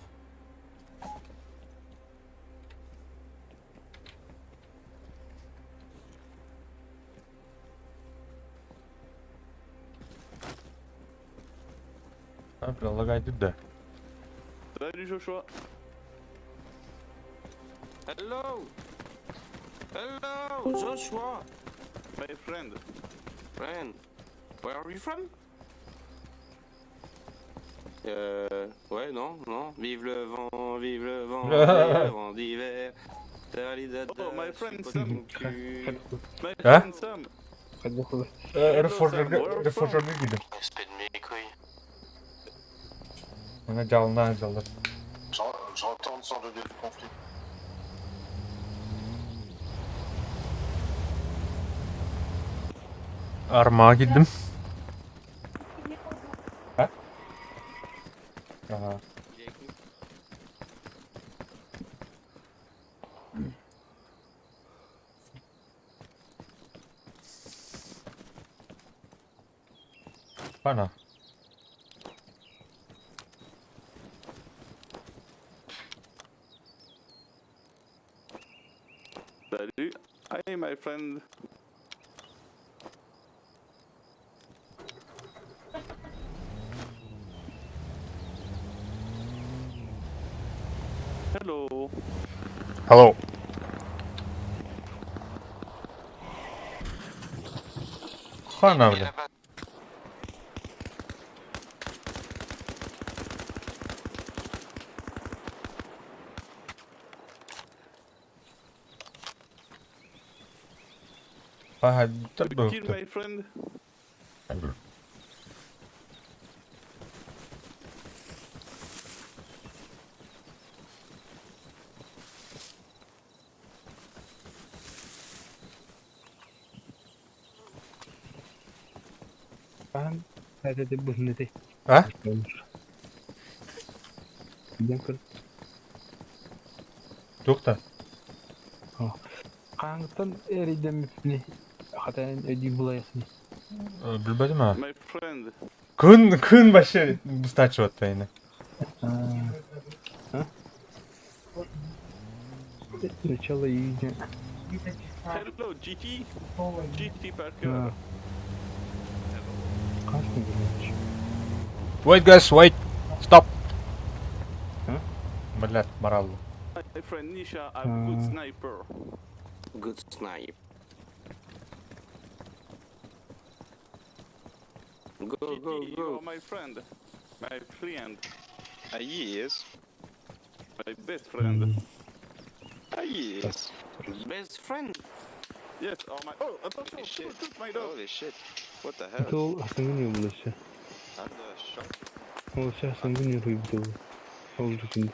S1: А, прилагает, да.
S4: Salut Joshua.
S5: Hello! Hello, Joshua!
S4: My friend.
S5: Friend, where are you from? Ouais, non. Vive le vent, vive le vent d'hiver.
S4: Oh, my friend Sam. My
S1: Hein?
S4: friend Sam.
S2: Hadi bakalım.
S1: Reforjörlü gidim.
S5: Espèce de mes couilles.
S1: Ona canlıdan alır.
S6: J'entends sans le début du conflit.
S1: Armağa gittim. Ha? Aha. Bana.
S4: Salut. Hi my friend. Hello.
S1: Hello. Bana öyle. Hadi
S4: Kill
S1: dur.
S4: my friend.
S2: Ben nerede bu ne de?
S1: Ha?
S2: Olmuş. Bir dakika.
S1: Yok da.
S2: Kanktan eriden mi? Hatta ödeyim bulayasın.
S1: Bilmedim ha.
S4: My friend.
S1: Kın başı mustaçı otta yine.
S2: Начало июня.
S4: Hello GT. GT Parker.
S2: Ha. Kaç mı gelmiş?
S1: Wait guys, wait. Stop.
S2: Ha?
S1: Блядь, мораль.
S4: My friend Nisha, I'm good sniper.
S5: Good snipe. Go, go,
S4: GT, you
S5: go.
S4: are my friend. My friend.
S6: Yes.
S4: My best friend.
S6: Yes.
S5: Best friend.
S4: Yes, oh my. Oh, attention,
S6: Holy shit.
S4: shoot my dog.
S6: Holy shit. What the hell?
S2: Это сангвини булыşı.
S6: I'm the shock.
S2: O сейчас сангвини рыбду. Oldu şimdi.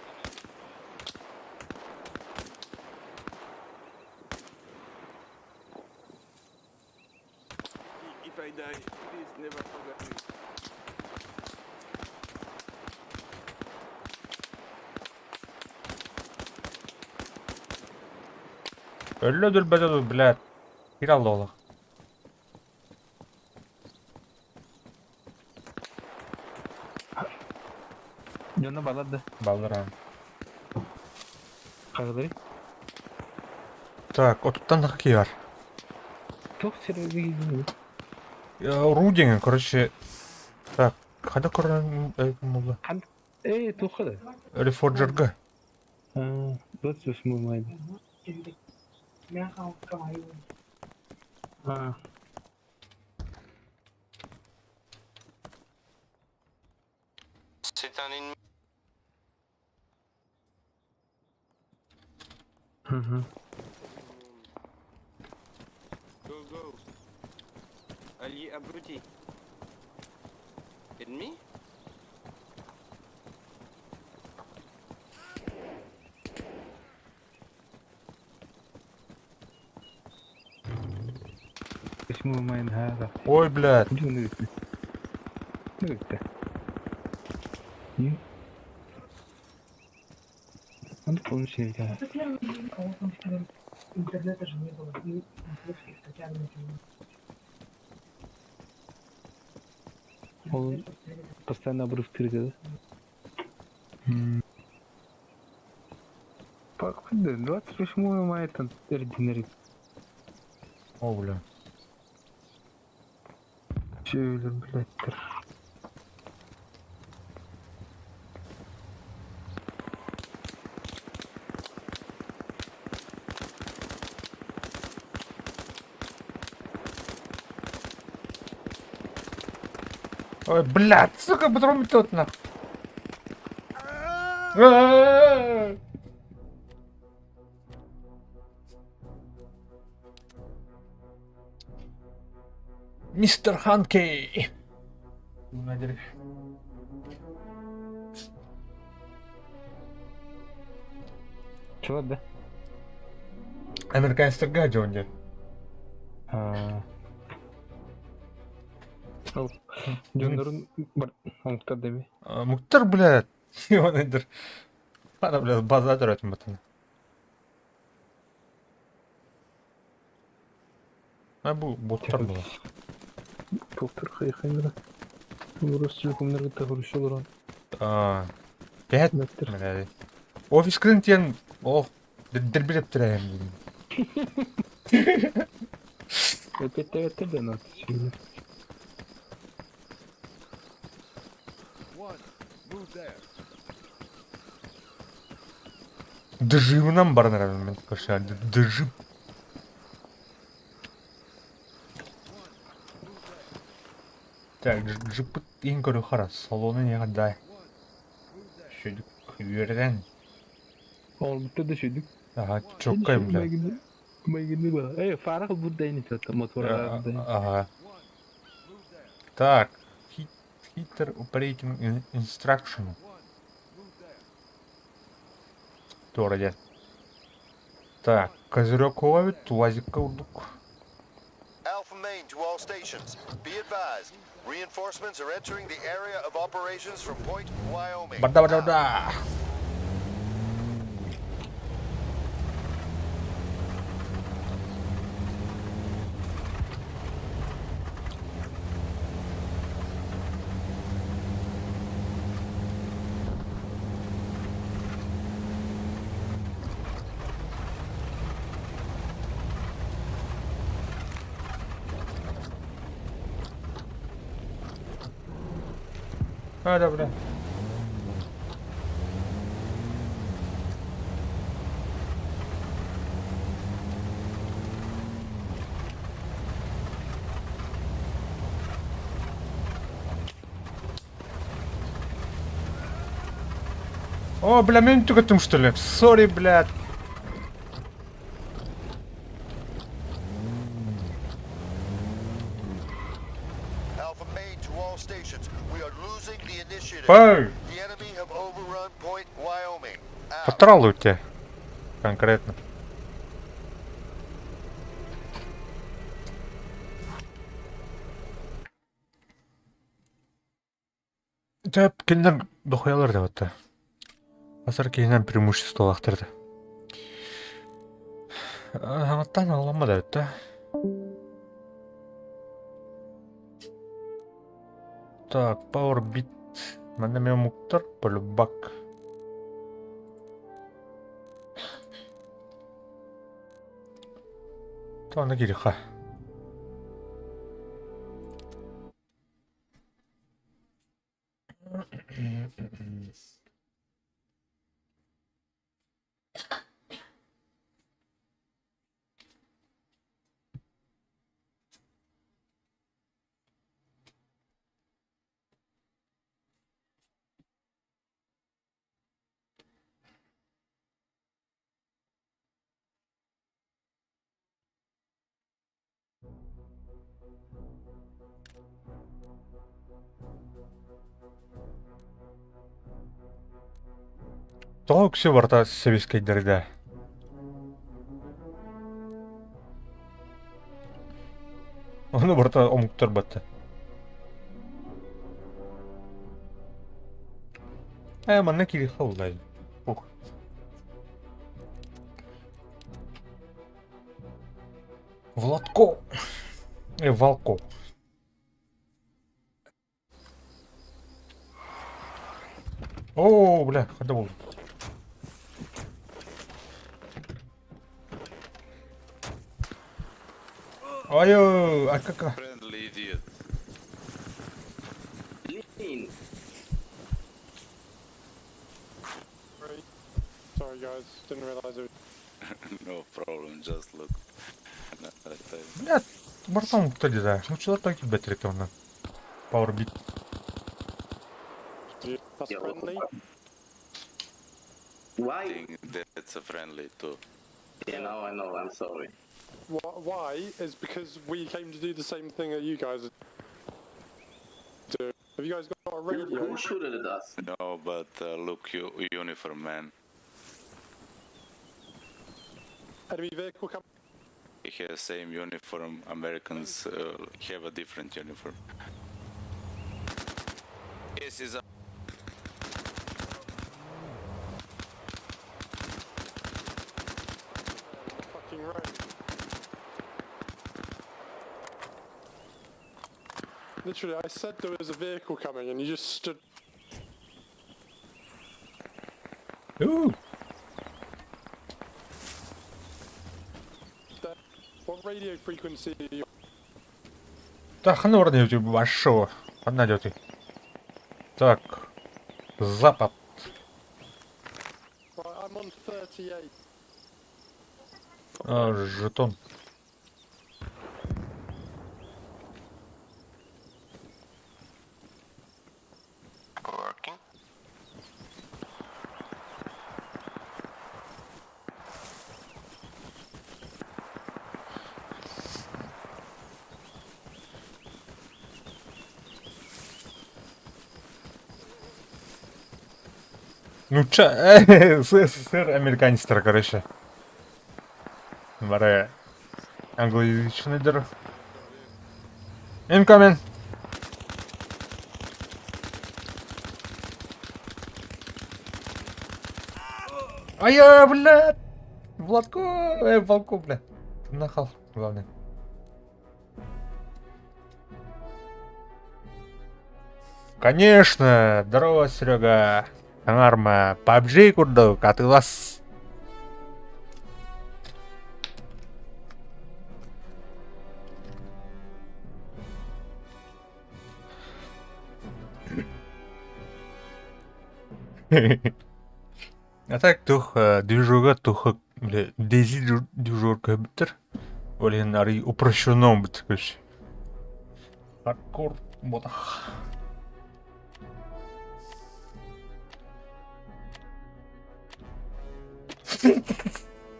S4: If I die, please never forget me.
S1: Öldür böyle блядь. Bir Allah ola.
S2: Yanına bağladı.
S1: Baldır abi.
S2: Kağıdları.
S1: Так, отуттан какие var?
S2: Çok сервері gidiyor.
S1: Рудинг, короче. Так, hadi kurran mulla.
S2: Тоқы да.
S1: Reforger'ga.
S2: 28 майда. Ha.
S5: C'est un ennemi.
S2: Мгм.
S5: Go, go. Allié abruti. Ennemi?
S2: اسمه ماين هذا.
S1: Ой, блядь.
S2: Где он идет? Ну это. Он получил, да.
S7: Это первый день, а вот он что интернета же не было. И русских статьями не было.
S2: Он постоянно обрыв перейдет, да? Покуда? 28 мая там ординарий.
S1: О, бля.
S2: Чё, блядь,
S1: Ой, блядь, сука, патрон метет нахуй. А-а-а! Мистер Ханкей. Надеюсь.
S2: Чего, да?
S1: Американский гаджет он где?
S2: Жонорун бар. Оңтар деме.
S1: Муктар, блядь. Он идер. Ана, блядь, база тұратын бұтын. А бұл боттар бұл.
S2: Доктор хайхайнера. Урус телефонларға тағырышы олар.
S1: Бәт,
S2: Мәттір.
S1: блядь. Офис клиентен, ділбіреп тұрайым.
S2: Опять да надо.
S1: Дыживынан бар, наверное, мен көрші. Дыжив. Так, джипы ең көрі қара. Салоны не қандай. Шөйдік күйерден.
S2: Ол бітті де шүйдік.
S1: Ага, чоккайым, блядь.
S2: Майгенді ба. Фарах бұрдайын етті. Мотора бұрдайын.
S1: Ага. Так. Heater Operating Instruction. Тура, так, козырек ловит, лазик урдук.
S8: Alpha Main to all stations. Be advised, reinforcements are entering the area of operations from Point Wyoming.
S1: Бада-бада-бада. Dobra. О, бля, меня не тюкатым, что ли? Сори, блядь.
S8: Alpha Main to all stations. We are losing the initiative.
S1: Эй,
S8: The enemy have overrun Point Wyoming. Out.
S1: потралуйте. Конкретно. Деп, кеннен дохуялар деп атты. Азар кейінен преимущество лақтырды. Аттан алама деп атты. Так, Power Bit. Менде мен муктар, полюбак. То ана кириха. Тоғы кісі барта сәбескейдерді. Оны барта омуктар батты. Мана кири хаулай. Ух. Владко. Валко. О, бля, хода был. Ой, а как?
S6: Friendly idiot.
S4: Sorry, guys. Didn't realize it.
S6: No problem, just look.
S1: Бля, бортом кто да? Ну что такие бэтриков Powerbit.
S4: That's friendly.
S5: Why?
S6: I think that's a friendly too.
S5: Yeah, no, I know. I'm sorry.
S4: Why is because we came to do the same thing that you guys do. Have you guys got a radio?
S5: Who shooted at us?
S6: No, but look, you uniform man.
S4: Enemy vehicle coming.
S6: He has same uniform. Americans have a different uniform. This is a
S4: Fucking right. Literally, I said there was a vehicle coming, and you just stood.
S1: Ooh.
S4: There. What radio frequency are you?
S1: Так, ну вроде вашего. Поднадётый. Так. Запад.
S4: Right, I'm on 38.
S1: Жетон.
S8: Working.
S1: Ну ча, СССР американецтер, короче. Бары англоязычныйдыр. Incoming. Ай-я, блядь! Владко, Валко, блядь. Нахал, главное. Конечно! Здорово, Серега! Арма, PUBG курдук, атылас. А так тух движуга тух дези движуга битер. Олен ари упрощенном бит, короче. Хардкор ботах.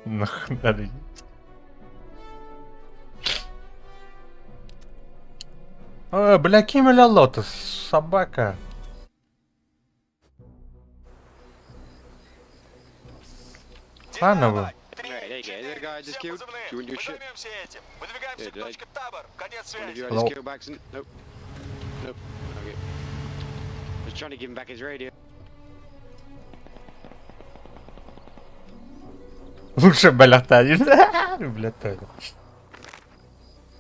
S1: Нахуй. Бля, Кимеля Лотос, собака. Ханову.
S6: Right, there you go. Is that guy I just killed? Do you want your shit?
S8: Выдвигаемся
S6: Yeah,
S8: к
S6: did I-
S8: точке табор. Конец
S6: One of
S8: связи.
S6: you I
S1: Hello.
S6: just killed by accident? Nope. Nope. Okay. I was trying to give him back his radio.
S1: Лучше балятать. Блядь.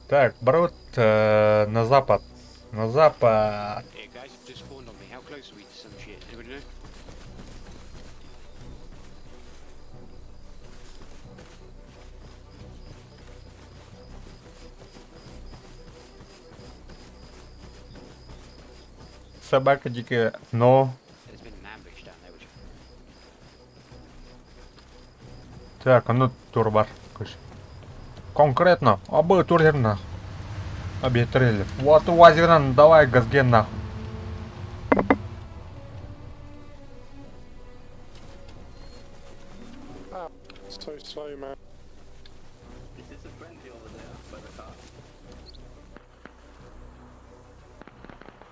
S1: Так, брат, на запад. На запад.
S6: Yeah, guys have just spawned on me. How close are we to some shit? Anybody know?
S1: Собака дикая. Но.
S6: There's been an ambush down there, which
S1: Так, ну турбар. Конкретно. Обы турерно. Объятрили. Вот у Вазиран, давай газген нахуй.
S4: So slow, man.
S5: Is this a friendly over there by the car?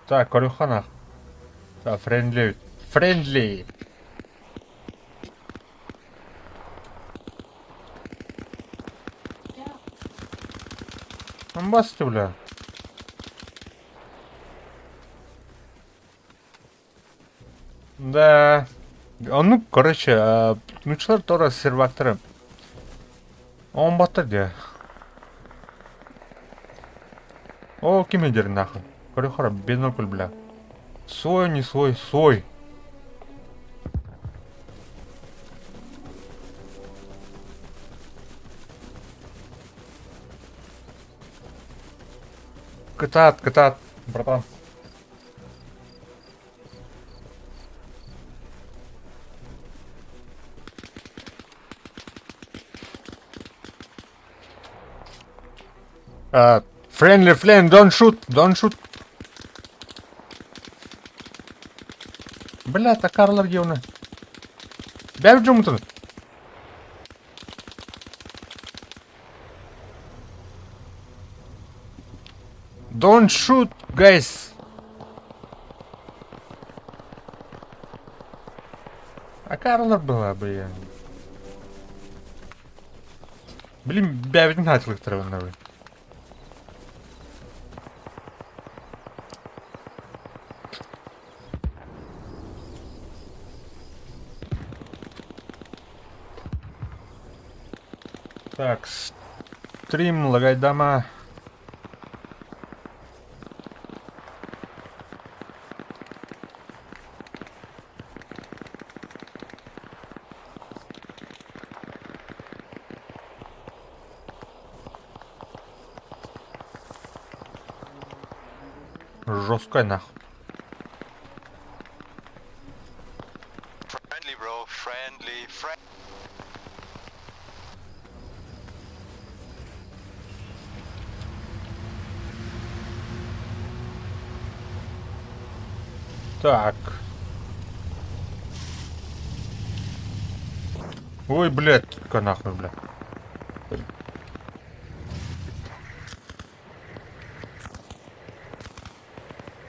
S1: Так, Корюхана. Так, френдли. Френдли. басите, бля? Да. Ну, короче, ну тоже сервакторы. Он батарея. О, кимедер нахуй. Короче, бинокль, бля. Свой, не свой, свой. Катат, братан. Friendly flame, don't shoot. Бля, такарлар где оны? Бәрі жұмытын. Don't shoot, guys. Акарлар была, блин. Блин, бәрін атылық тұрғынна, блин. Так, стрим, лагайдама. Жесткая нахуй.
S8: Friendly, bro. Friendly.
S1: Так. Ой, блядь, какая нахуй, блядь.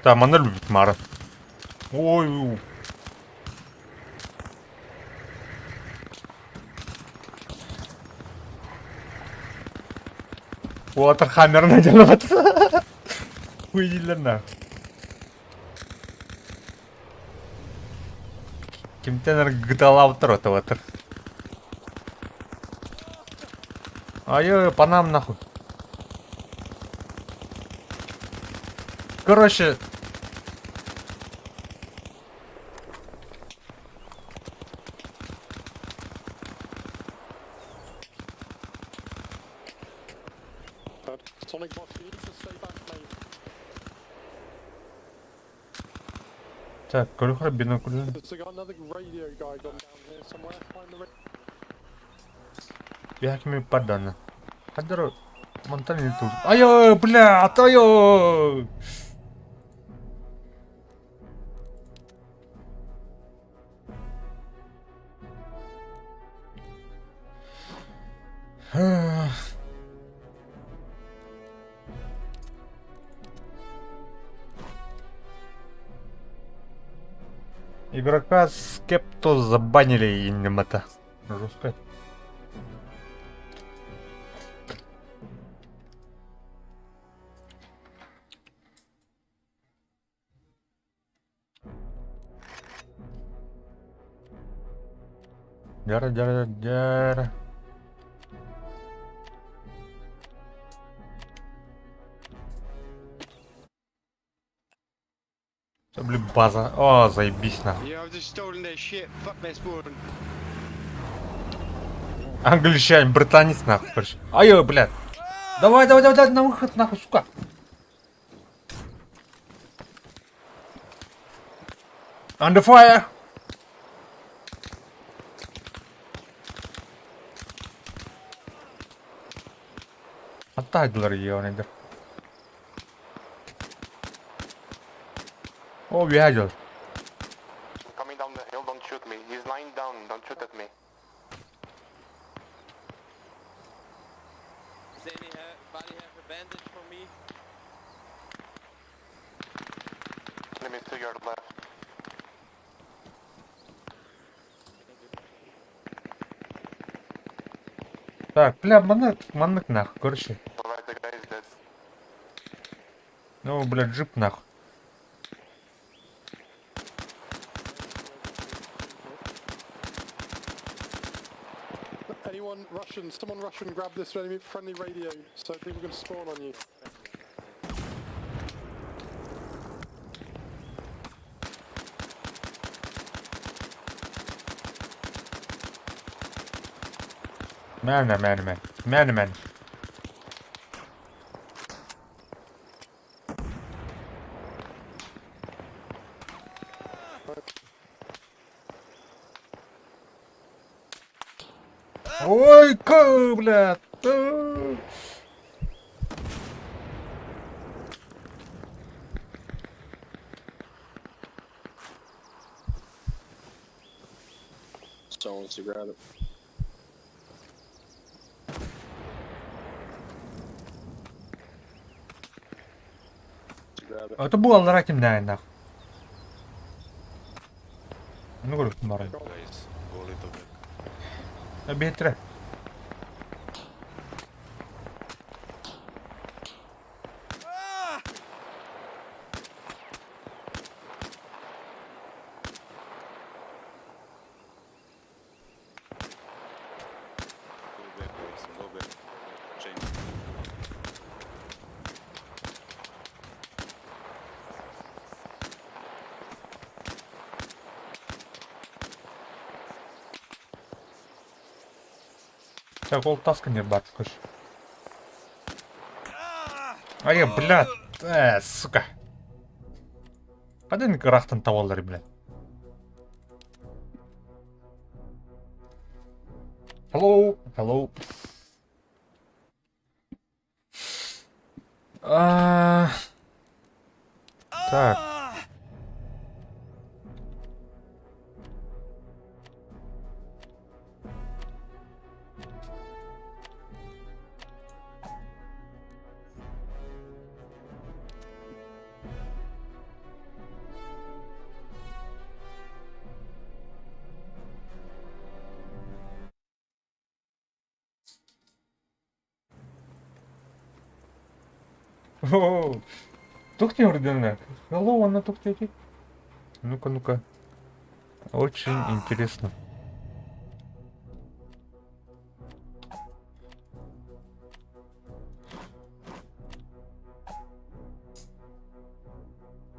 S1: Там она любит Мара. Ой. Уотерхаммер надел вот. Уйдилер нахуй. Кимтенер гдала ватер. Ай, по нам нахуй. Короче.
S4: Sonic boss, you need to stay back, mate.
S1: Так, короче, бинокль.
S4: There's another radio guy gone down here somewhere. Find the radio.
S1: Я к нему подана. Адро, монтане тут. Айо, бля, атайо. Игрока Скепто забанили и немата. Жестко. Дяра. Блин, база. О, заебись на.
S6: Yeah, I've just stolen their shit. Fuck their spawn.
S1: Англичанин, британец нахуй, короче. Айо, блядь. Давай, на выход, нахуй, сука. Under fire. Attaydılar ya nedir? O bir yer.
S8: Coming down the hill, don't shoot me. He's lying down, don't shoot at me.
S5: Does anybody have a bandage for me?
S8: Enemy to your left.
S1: Так, бля, маннык нахуй, короче.
S8: Alright, the guy is dead.
S1: Ну, блядь, джип нахуй.
S4: Anyone Russian? Someone Russian grab this friendly radio so people can spawn on you.
S1: Man. Ой, блядь.
S6: Someone wants to grab it. To grab it.
S1: Это был раким, да, нахуй. Ну, говорю, марай.
S6: Guys, go a little bit.
S1: Обетре.
S6: Go back, guys. Go back. Change.
S1: Так, ол тасканер бар, көш. Ай, блядь. Сука. Қадан рақтан табалар, блядь. Hello. Так. О, тухни ордена. Hello, она тухтеть. Ну-ка. Очень интересно.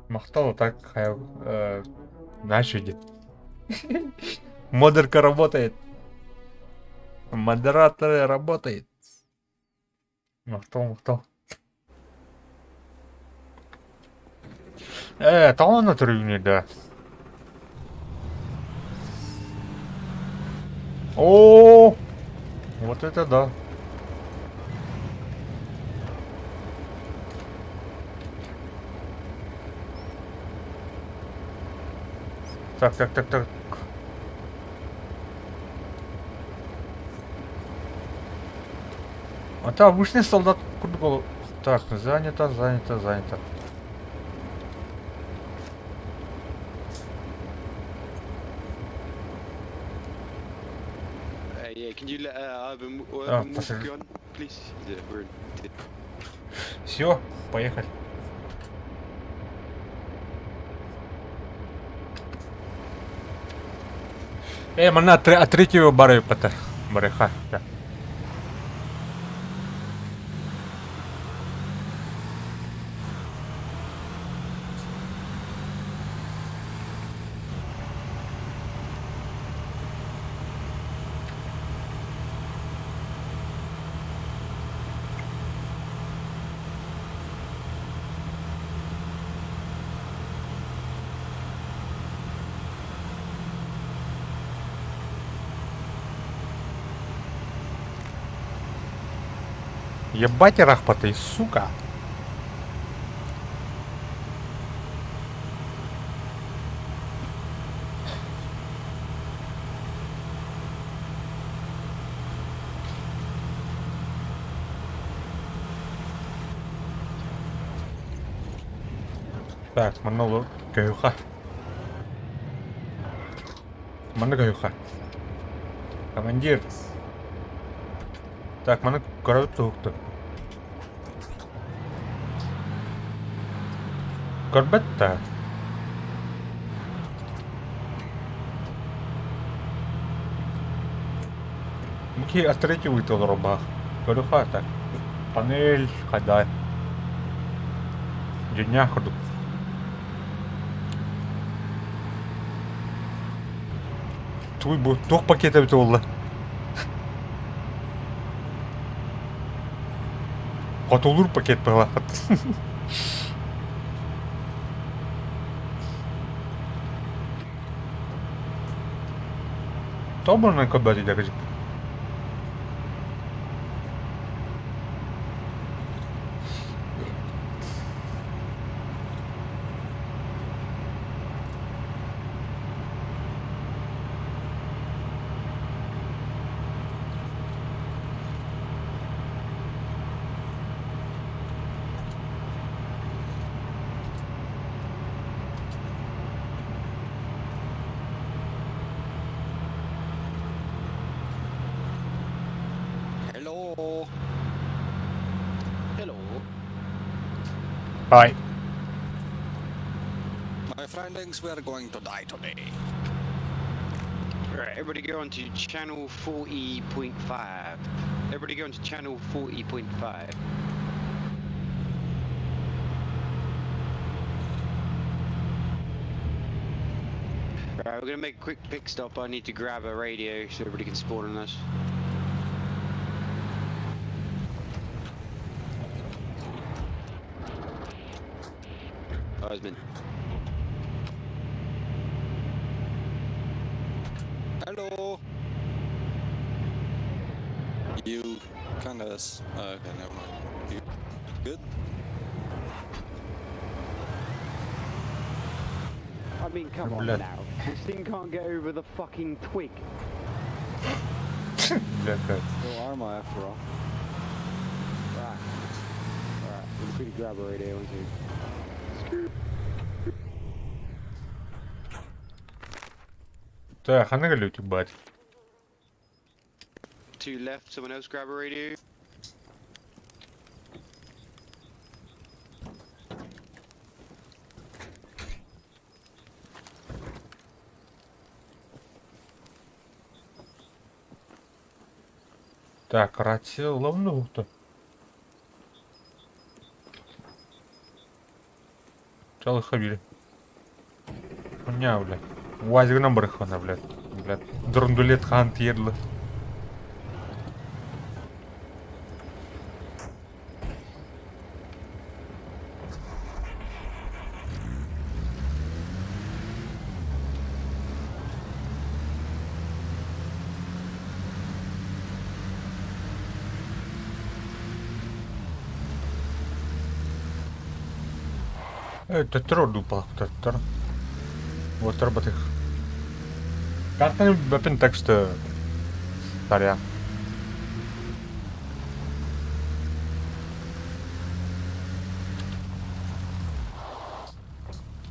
S1: Махтала так, начали. Модерка работает. Модератор работает. Махтал. Это он отрывни, да. О, вот это да. Так. А там обычный солдат куда был? Так, занято.
S6: Yeah, can you let have a
S1: Ah,
S6: move
S1: that's a-
S6: gun, please? Yeah, we're
S1: Все, поехали. Мана третьего бары пата. Барыха. Да. Ебать рахпатай, сука. Так, манолу каюха. Мана каюха. Командир. Так, мана короту. Әлбәттә. Муки отрегивает он роба. Көрүха так. Панель, кайда. Дня ходу. Туй бу тох пакета бит олла. Катылыр пакет балахат. Тоборна кабари дагажик.
S6: Hello. Hello.
S1: Hi.
S6: My friendings, we are going to die today. Alright, everybody go on to channel 40.5. Everybody go on to channel 40.5. Alright, we're gonna make a quick pit stop. I need to grab a radio so everybody can spawn on us. Husband. Hello. You kinda. Okay, never mind. You good?
S9: I mean, come on
S1: Blood.
S9: now. This thing can't get over the fucking twig.
S1: Блядь.
S9: No armor after all. Right. Alright, we'll quickly grab a radio and see.
S1: Так, а нагалю бать.
S6: Two left, someone else grab a radio.
S1: Так, рация ловнуто. Чалы хавили. Хуйня, блядь. Уазик на барыхана, блядь. Блядь. Дурндулет хан тьерлы. Tetro dupla, tetro. Вот работает. Как-то бепен текст старя.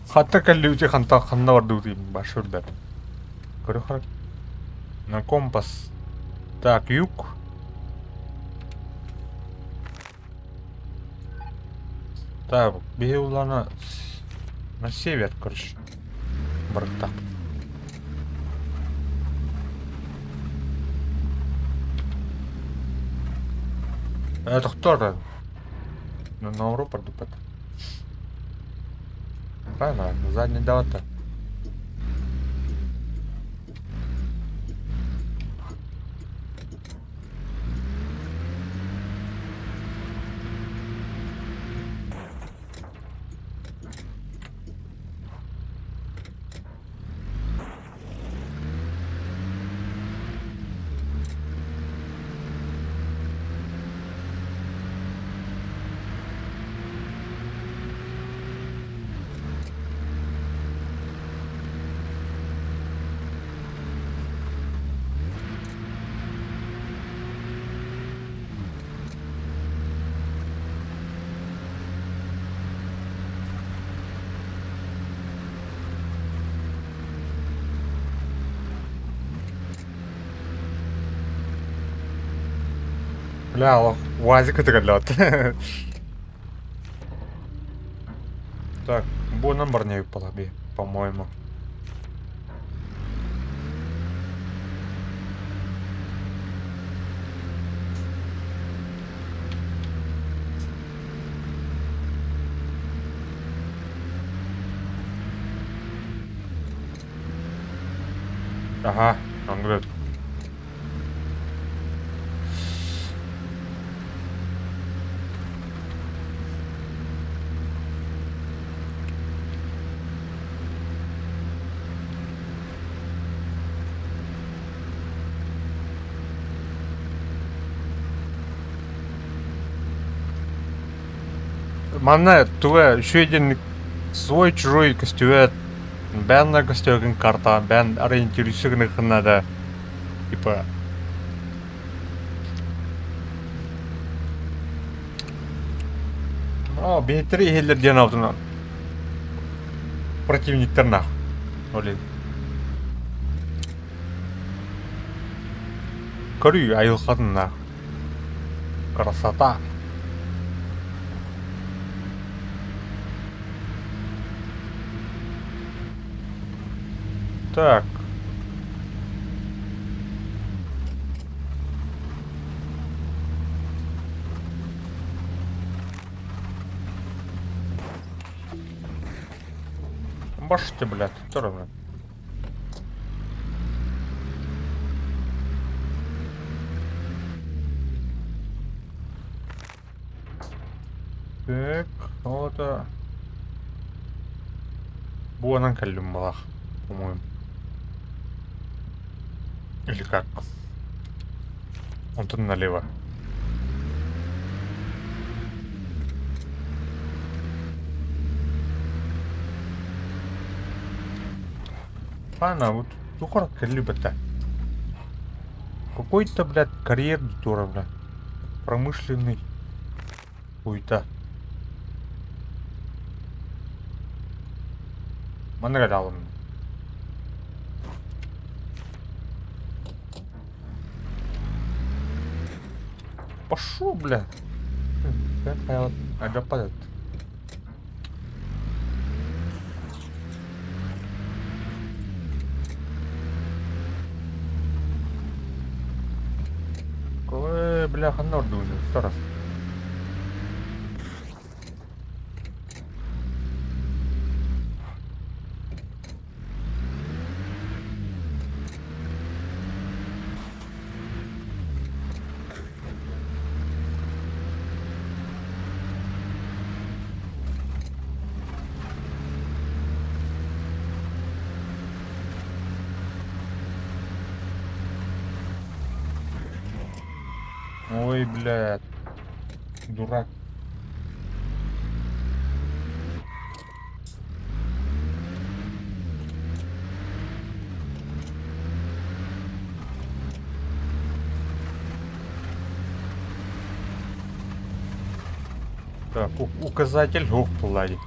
S1: Хатта каллюти ханта ханна вардути башурда. Корохар. На компас. Так, юг. Так, беулана на север, короче. Брата. Это кто-то? На Европу дупет. Правильно, задний дата. Бля, УАЗик это лед. Так, Буонан бар не палаби, по-моему. Ага, он говорит. Мана, туэ, еще один свой чужой костюм. Бен на костюм карта, бен ориентирующий надо. Типа. О, бейтери хиллер ден автона. Противник нах. Олин. Корю айылхан нах. Красота. Так. Башите, блядь, тоже, блядь. Так, вот. Буонан калюм балах, по-моему. Или как? Он тут налево. Ана, вот тухор любят-то. Какой-то, блядь, карьер дура, блядь. Промышленный. Хуй-то. Манагадал он. Пошел, бля. Какая вот агападет. Ой, бляха, норду уже, 100 раз. Ой, блядь. Дурак. Так, указатель гов плади.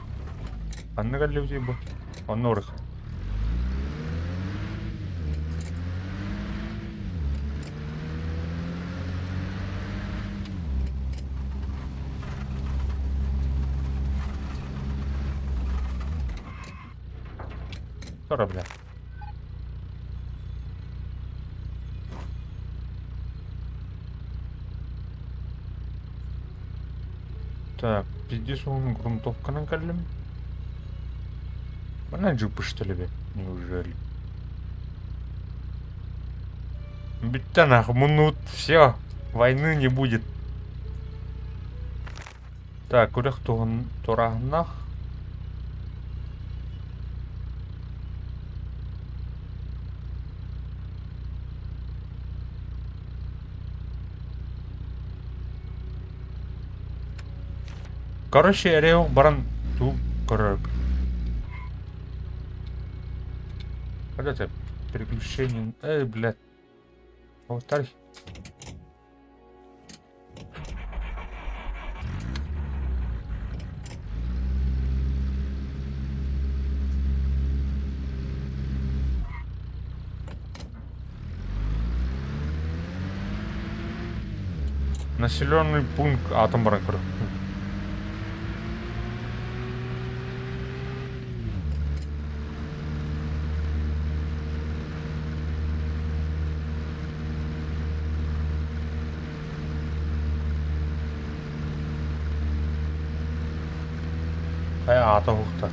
S1: А на люди бы. Он норых. Корабля. Так, пиздец, он грунтовка на калим. Она джипы, что ли, бе? Неужели? Ведь-то нахмунут, все, войны не будет. Так, кто он Торагнах? Короче, Рео Баран ту корок. Когда это переключение? Эй, блядь. Повтори. Населенный пункт Атомбаран. ата хукта.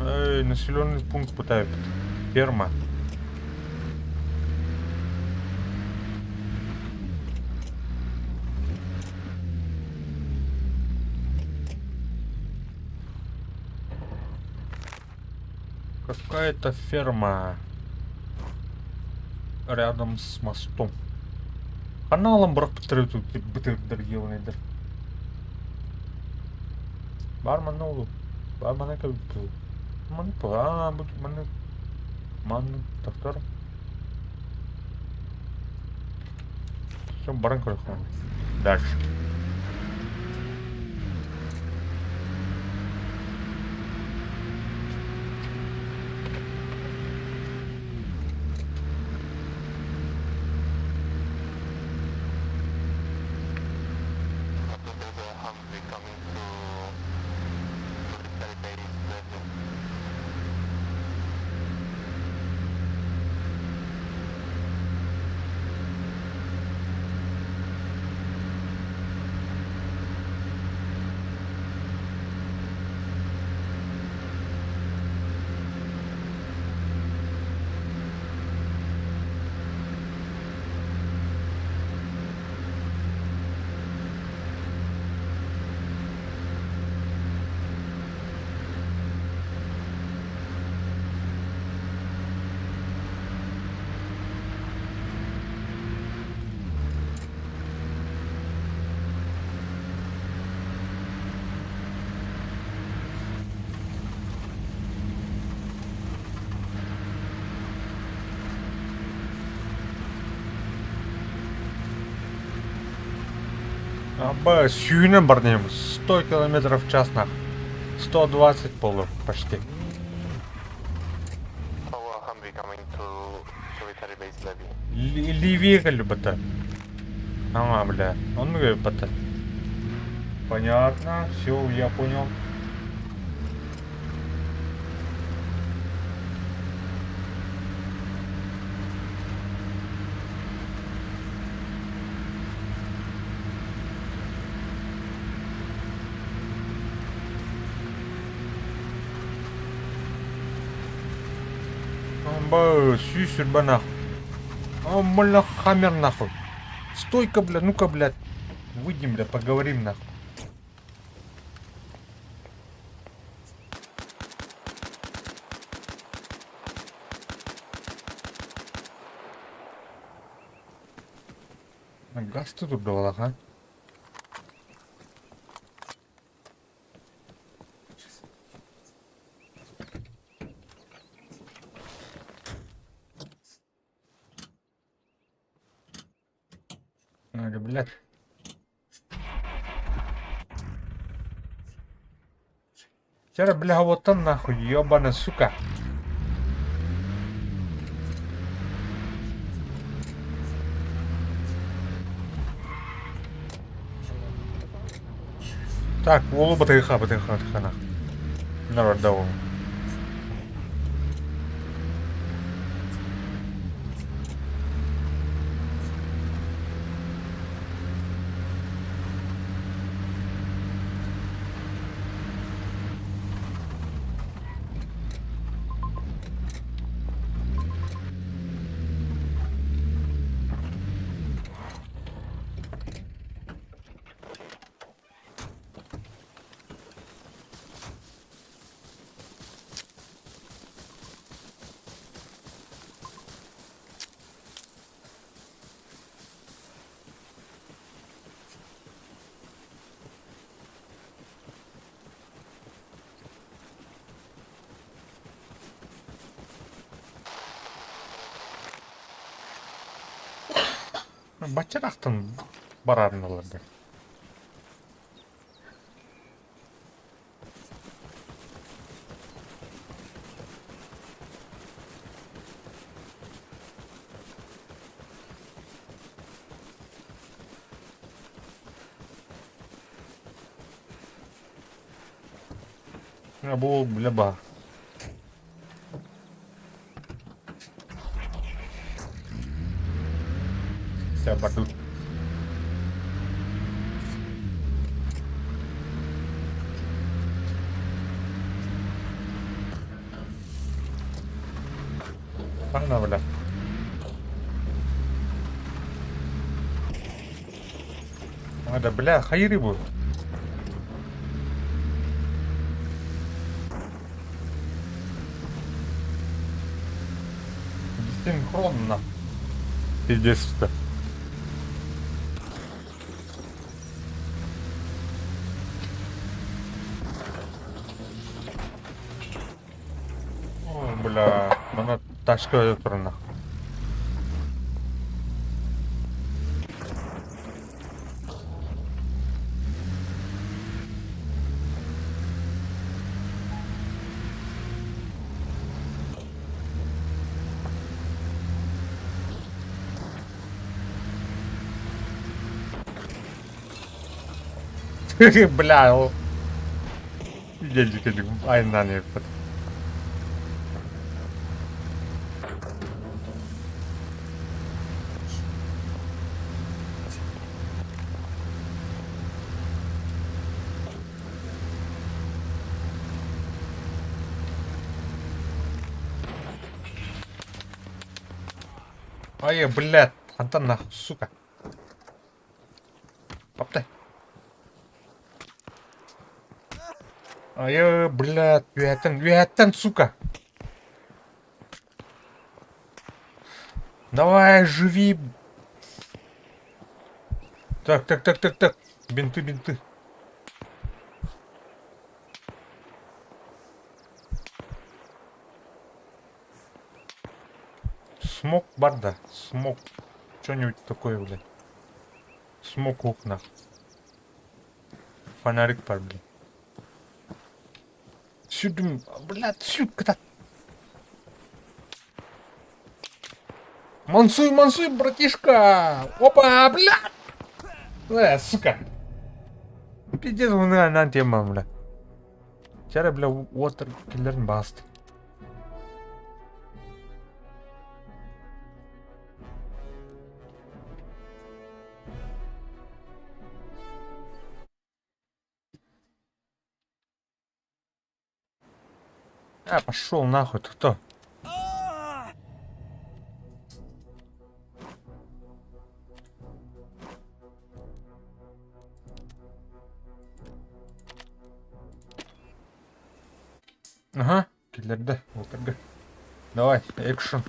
S1: Эй, населенный пункт пытают. Ферма. Какая-то ферма рядом с мостом. Каналом брат тут бытырдыр ебанайдыр. Барман нолу. Барман эка бутыл. Маны пла, маны. Маны доктор. Все баран коротко. Дальше. Аба, сүйінен бар дейміз. 100 км в час нах. 120 полов почти. Левее как-либо-то. Ага, бля. Он как-либо-то. Понятно. Все, я понял. Сүй сүрба нахуй. Мля хаммер нахуй. Стой-ка, бля, ну-ка, блядь. Выйдем, бля, поговорим нахуй. Газ ты тут давал, ага. Блядь. Вчера, бля, вот он нахуй, ёбаная сука. Так, волу батыха нахуй. Народ дал. Бачарақтан барарын оларды. Бұл бляба. Все, батут. Ана, бля. Да, бля, хайри bu. Синхронно. Пиздец что. Ой, бля, mana tashga turna. Бля, о. Дядька, aynen yapar. Ай, блядь, Антон, нахуй, сука. Поптай. Ай, блядь, уятан, сука. Давай, живи. Так. Бинты. Смок, барда, смок. Что-нибудь такое, блядь. Смок в окнах. Фонарик пар, блядь. Сюда, блядь, сюда. Мансуй, братишка! Опа, блядь! Сука! Пиздец, на тема, бля. Вчера, бля, уотер киллерн баст. Пошел нахуй, ты кто? Ага, киллерді, отырды. Давай, экшен.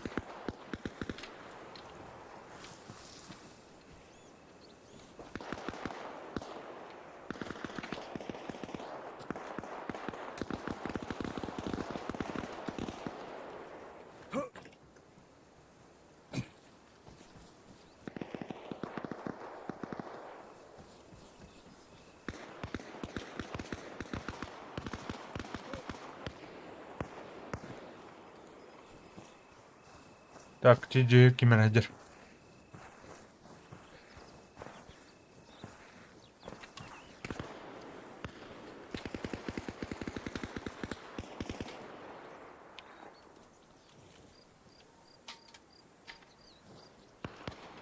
S1: Так, TJ ким менеджер.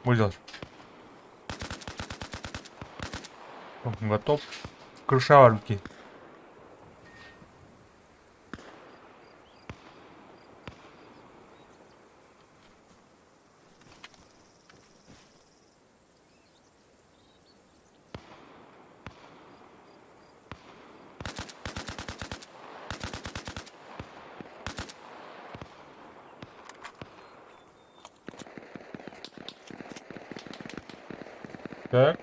S1: Бульдозер. Готов. Крыша руки. Так.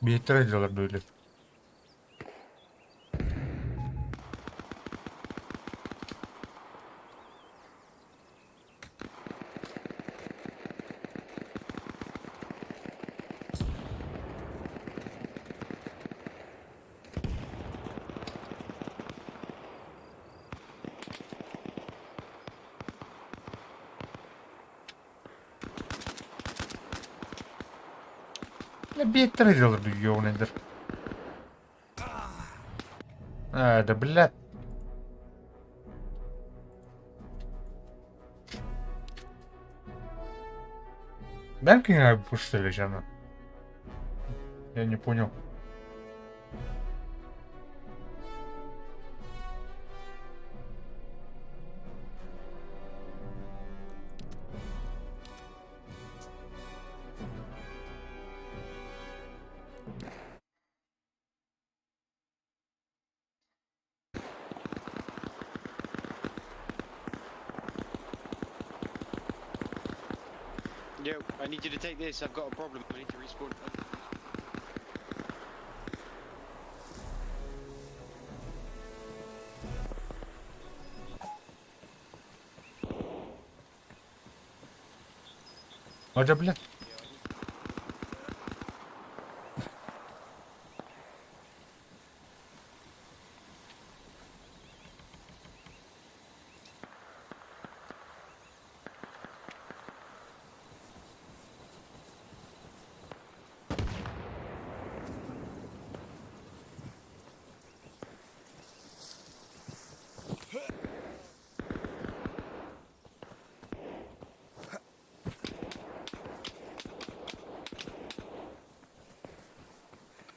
S1: Бейтер делар böyle. Ne beytler ediyorlar diyor nedir? Да блядь. Дай-ка что ли, Жанна? Я не понял.
S6: Yo, I need you to take this. I've got a problem. I need to respawn.
S1: Да блядь.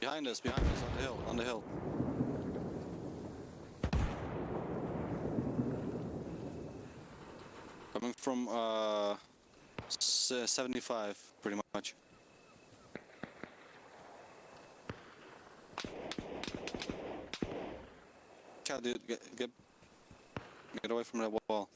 S10: Behind us, on the hill. Coming from 75, pretty much. Cat, dude, get away from that wall.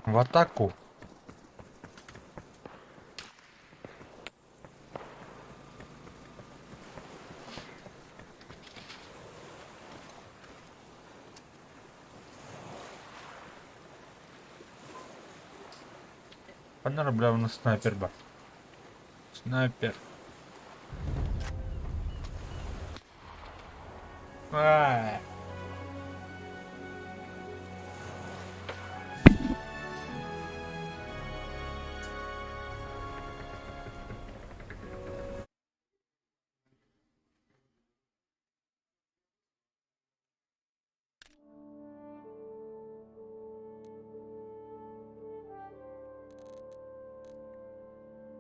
S10: В атаку. Понятно, бля, у нас снайпер, ба. Снайпер. Ай.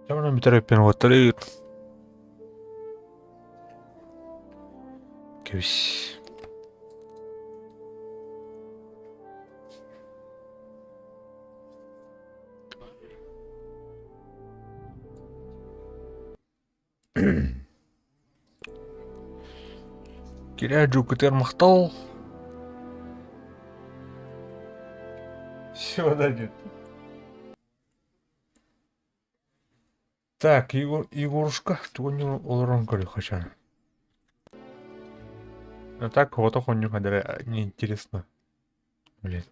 S10: Siamo bitare piano 4. Кевись. Киряджу Кутер махтал. Все, дадит. Так, Егорушка, тугуню олорон кори хачан. А так, вот охоню кадре, неинтересно. Блин.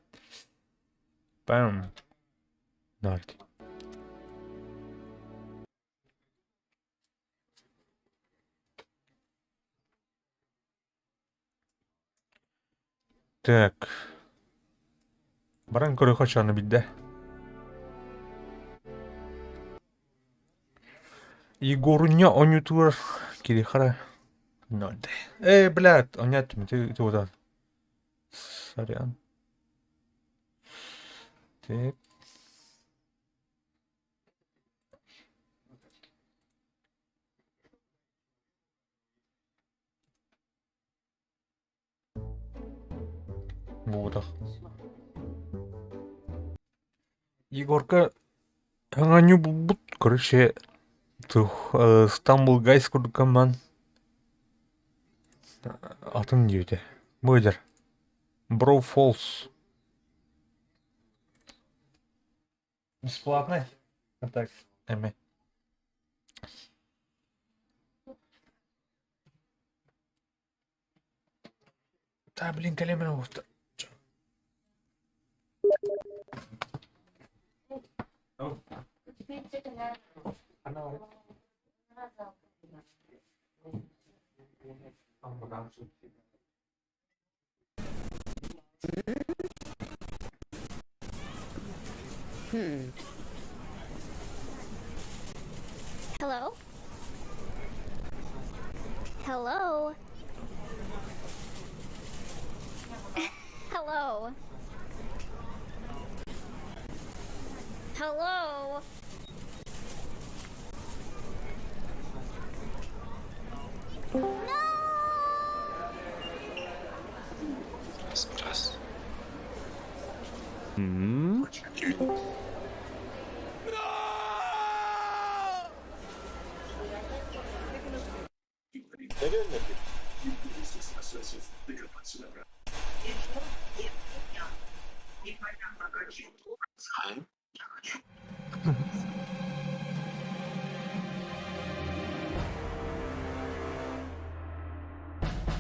S10: Пам. Давайте. Так. Баран кори хачан бидде. Егоруня онютур кирихара. Ноль. Блядь, онят, ты вот так. Сорян. Так. Вот так. Егорка, аңаню бут, короче, Стамбул гайс курдукаман.
S1: атын дейді. Мөдір. Броу Фолс. Бесплатный? Так, эми. Да, блин, калемина болыпты.
S11: Hello? Hello? Hello? Hello?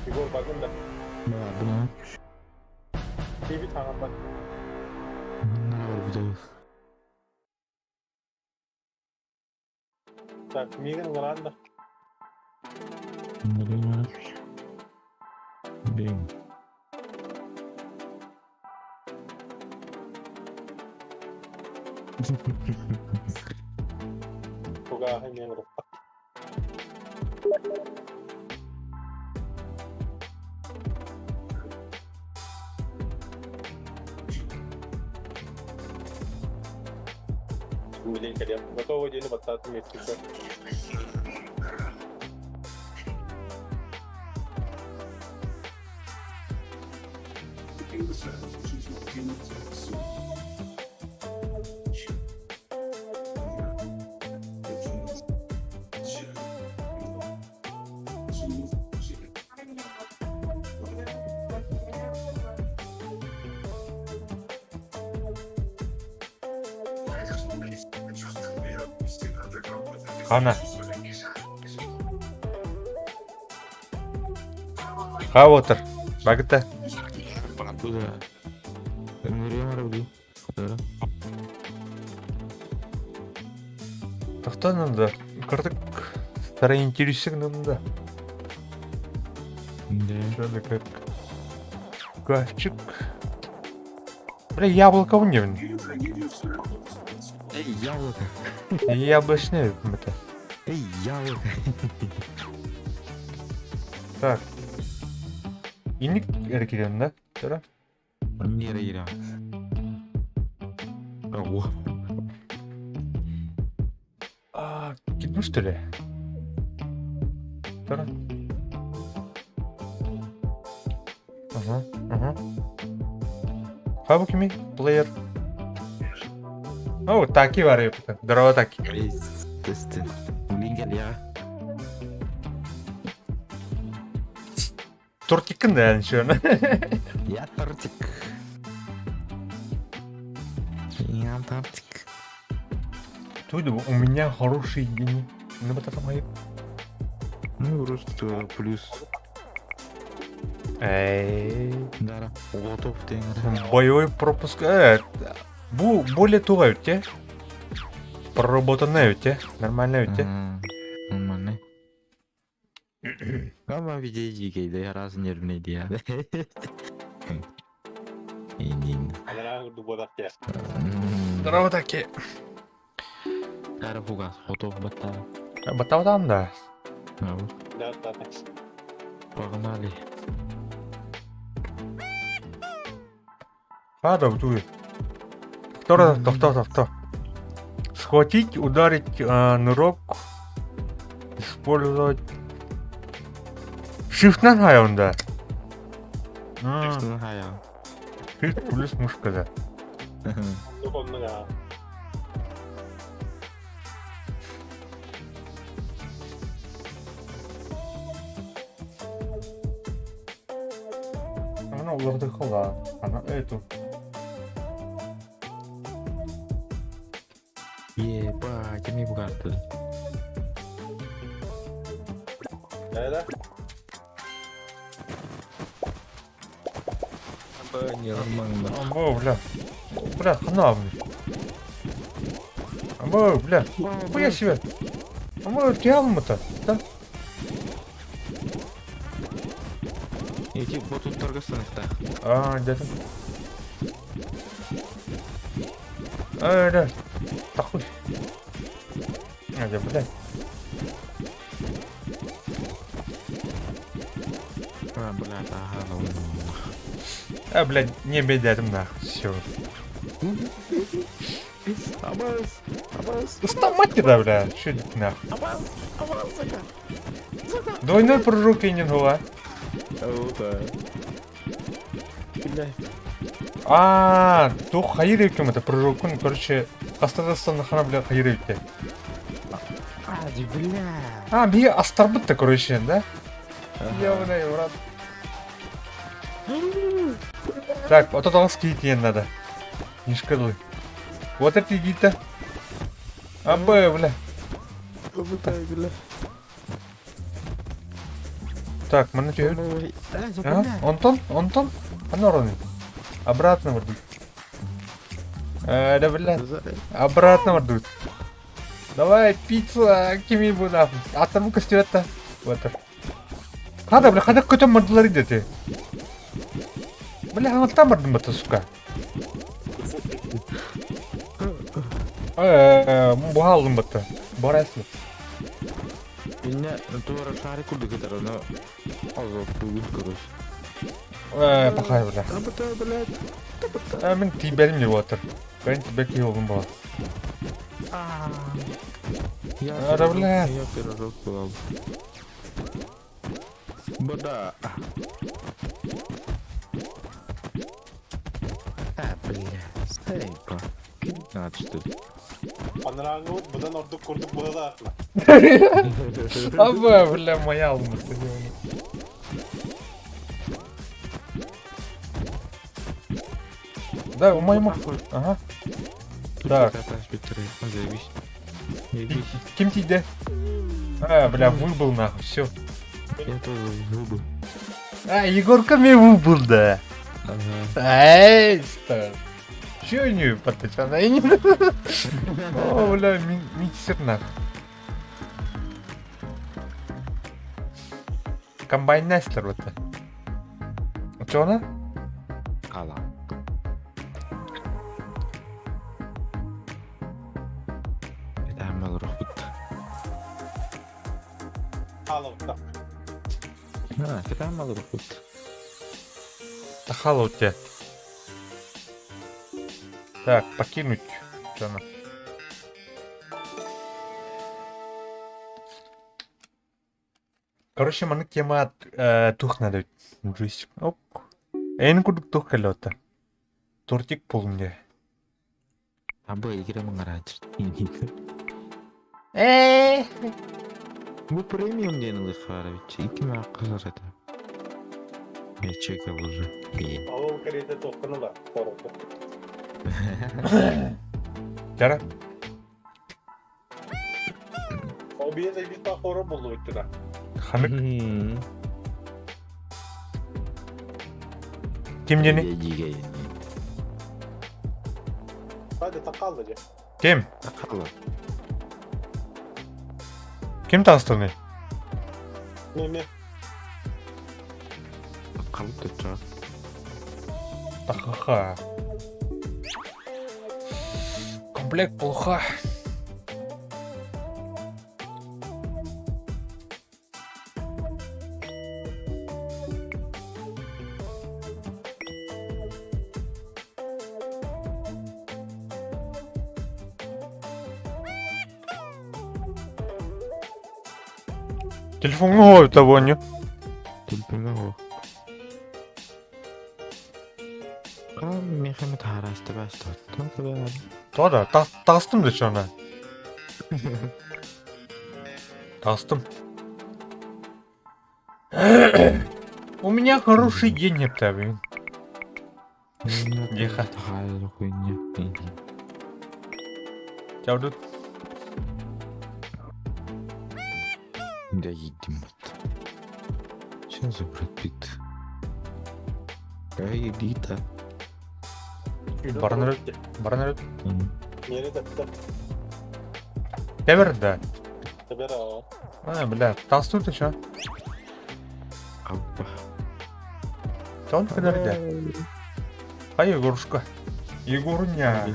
S2: 이걸 막는다.
S9: 뭐야?
S2: TV 당한다.
S9: 나를
S2: 자, 미는 걸 한다.
S9: 빙.
S2: 누가 해명으로. मिलिंग करिया बताओ वो जिन्हें बता तुम इसकी से
S1: Қана. Қап отыр. Багытта.
S9: Туда. Эмириарди.
S1: Тоқтанында. Кырдык. Староинтересігнімді. Шöyle как гачик. Бля, яблоко у него.
S9: Эй, яблоко.
S1: Яблочный это.
S9: Эй, яблоко.
S1: Так. İnik erkeğim de. Şöyle.
S9: Nereye gidiyor? Oh.
S1: Aa, gitmiştir ya. Şöyle. Aha, aha. Ha bu kimi? Player. Oh, taki var ya. Здорово, taki.
S9: Testin. Bugün gel ya.
S1: Тортикін да yani şu an.
S9: Я тортик. Я тортик.
S1: Тут у меня хороший день. Ну, вот это мои.
S9: Ну, просто плюс.
S1: Эй.
S9: Да, готов деньги.
S1: Боевой пропуск. Bu более тугай өте. Проработанная өте. Нормальная өте.
S9: Нормально. Ama videoyu раз нервный dia. Ini.
S2: Ada yang buat ya.
S1: Здорово, таки.
S9: Cara fugas, foto batal.
S1: Батал да.
S2: Да, да.
S9: Погнали.
S1: Падал тут. Кто. Схватить, ударить нырок. Использовать. Shift'ten hayonda.
S9: Shift'ten hayon.
S1: Shift plus мышкада.
S2: Yok onun ya.
S1: выдыхала. Она эту.
S9: Ебать, ini bukan tuh.
S1: Да.
S9: Apa nyeremang mah?
S1: Амбо, бля. Бля, хана, бля. Амбо, бля. Хуя себе. Амбо, реально-то, да?
S9: Эти вот тут торгасыныкта.
S1: Да. Да. Тахуй. Бля.
S9: Бля, tahan.
S1: Блядь, не бедятим нахуй, все.
S9: Абаз.
S1: Стаматера, бля, что это нахуй?
S9: Абаз, зака.
S1: Двойной прыжок Эннингова. То хайыр екен это прыжок, короче, Астардастанна хана, бля, хайыр екен.
S9: Бля.
S1: Бия астар бітті, короче, да? Ёбаный в рот. Так, вот это скидки не надо. Не шкалуй. Вот это иди-то. Бля.
S9: Бля.
S1: Так, мы начали. Антон? Панорный. Обратно вырдут. Да, бля. Обратно вырдут. Давай, пицца, кеми буду. А там костюм-то. Вот так. Хада, бля, хада какой-то мордалар идете. Бля, вот там мордым-то, сука. Бухалым-то. Борайся.
S9: Меня туара шарику дегетарана. Азот будет, короче.
S1: Пахай, бля. Мен тибер мне ватер. Кайн тебе киолым была. Да, бля.
S9: Я пирожок был. Бада. Бля. Стейпа. Надо что ли?
S4: Анрангу, будан ордук курдук burada akla.
S1: Бля, моя алма. Да, у моей Ага. Так. Кем тебе? Бля, выбыл нахуй, все.
S9: Я тоже выбыл.
S1: Егорка мне выбыл, да.
S9: Ага.
S1: Стар. Чё не потачана? О, бля, миксер нахуй. Комбайн Нестер вот это. Чё она?
S9: Кала. Это амал рухут.
S4: Аловда.
S9: Это амал рухут.
S1: Тахала у тебя. Так, покинуть. Что она? Короче, маны тема тух надо. Джойстик. Оп. Эн кудук тух калота. Тортик полный.
S9: Або игра мангарач. Bu premium denilir Farovic. 2 mağazar edi. Neçe kalıcı.
S4: Ау керете тоққаны да.
S1: Жара.
S4: Ау бие бит та хоры болду өттү да.
S1: Ханык. Ким жени?
S4: Hadi тақалды же.
S1: Ким?
S9: Тақалы.
S1: Ким тастырны?
S4: Не.
S9: Тақалы тұтса.
S1: Тахаха. Комплект плохо. Телефон ой того не.
S9: Телефон. Мехамед харасты басты.
S1: Тода, тастым да чона. Тастым. У меня хороший день, блин. Тихо.
S9: Такая хуйня.
S1: Чао, дуд.
S9: Да едим. Что за Брэд Питт? Ай, Дита.
S1: Барнер.
S4: Yeni de
S1: Тебер, да.
S4: haber ağa.
S1: А, бля, толстую ты чё?
S9: Опа.
S1: Только да. А Егорушка. Егоруня.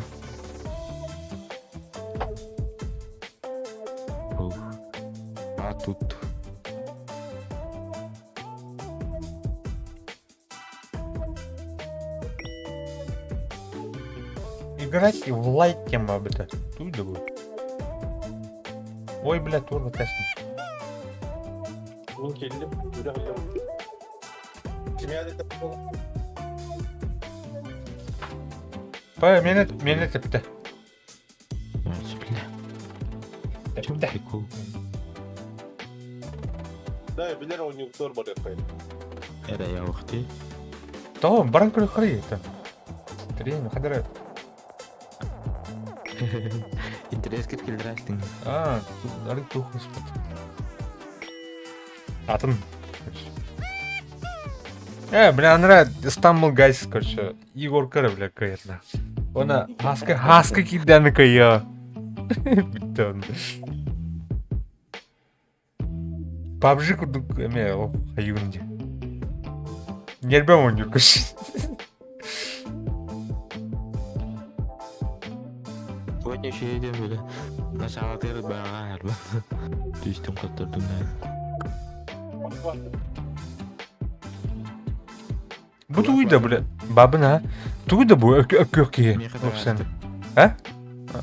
S9: Ух. А тут...
S1: Играть в лайт тема, бля. Тут да будет. Ой, бля, турбо тестим.
S4: Bunun kelli. Böyle hocam. Kimya da tapılı.
S1: Мені тепте.
S9: Чем прикол?
S4: Да, bilir oynuyor zor var yapayım.
S9: Это я ухты.
S1: То, баран көлі қыры еті. Трейн, қадыры.
S9: Интерес кеткелдірәстің.
S1: А, тут арық тухын спыт. Атын. Бля, анра Istanbul Guys, короче, Егор Кыры, бля, кайетна. Она хаска киданы кая. Бітті он. PUBG күрдік, әме, о, хайуынде. Нербем он жүркіш.
S9: Вот еще едем, бля. На шағатыр баға әрбі. Түйістім қаттырдым да.
S1: Bu tuyda, bля. Babına. Tuyda bu, öküyor. Sen. Ha?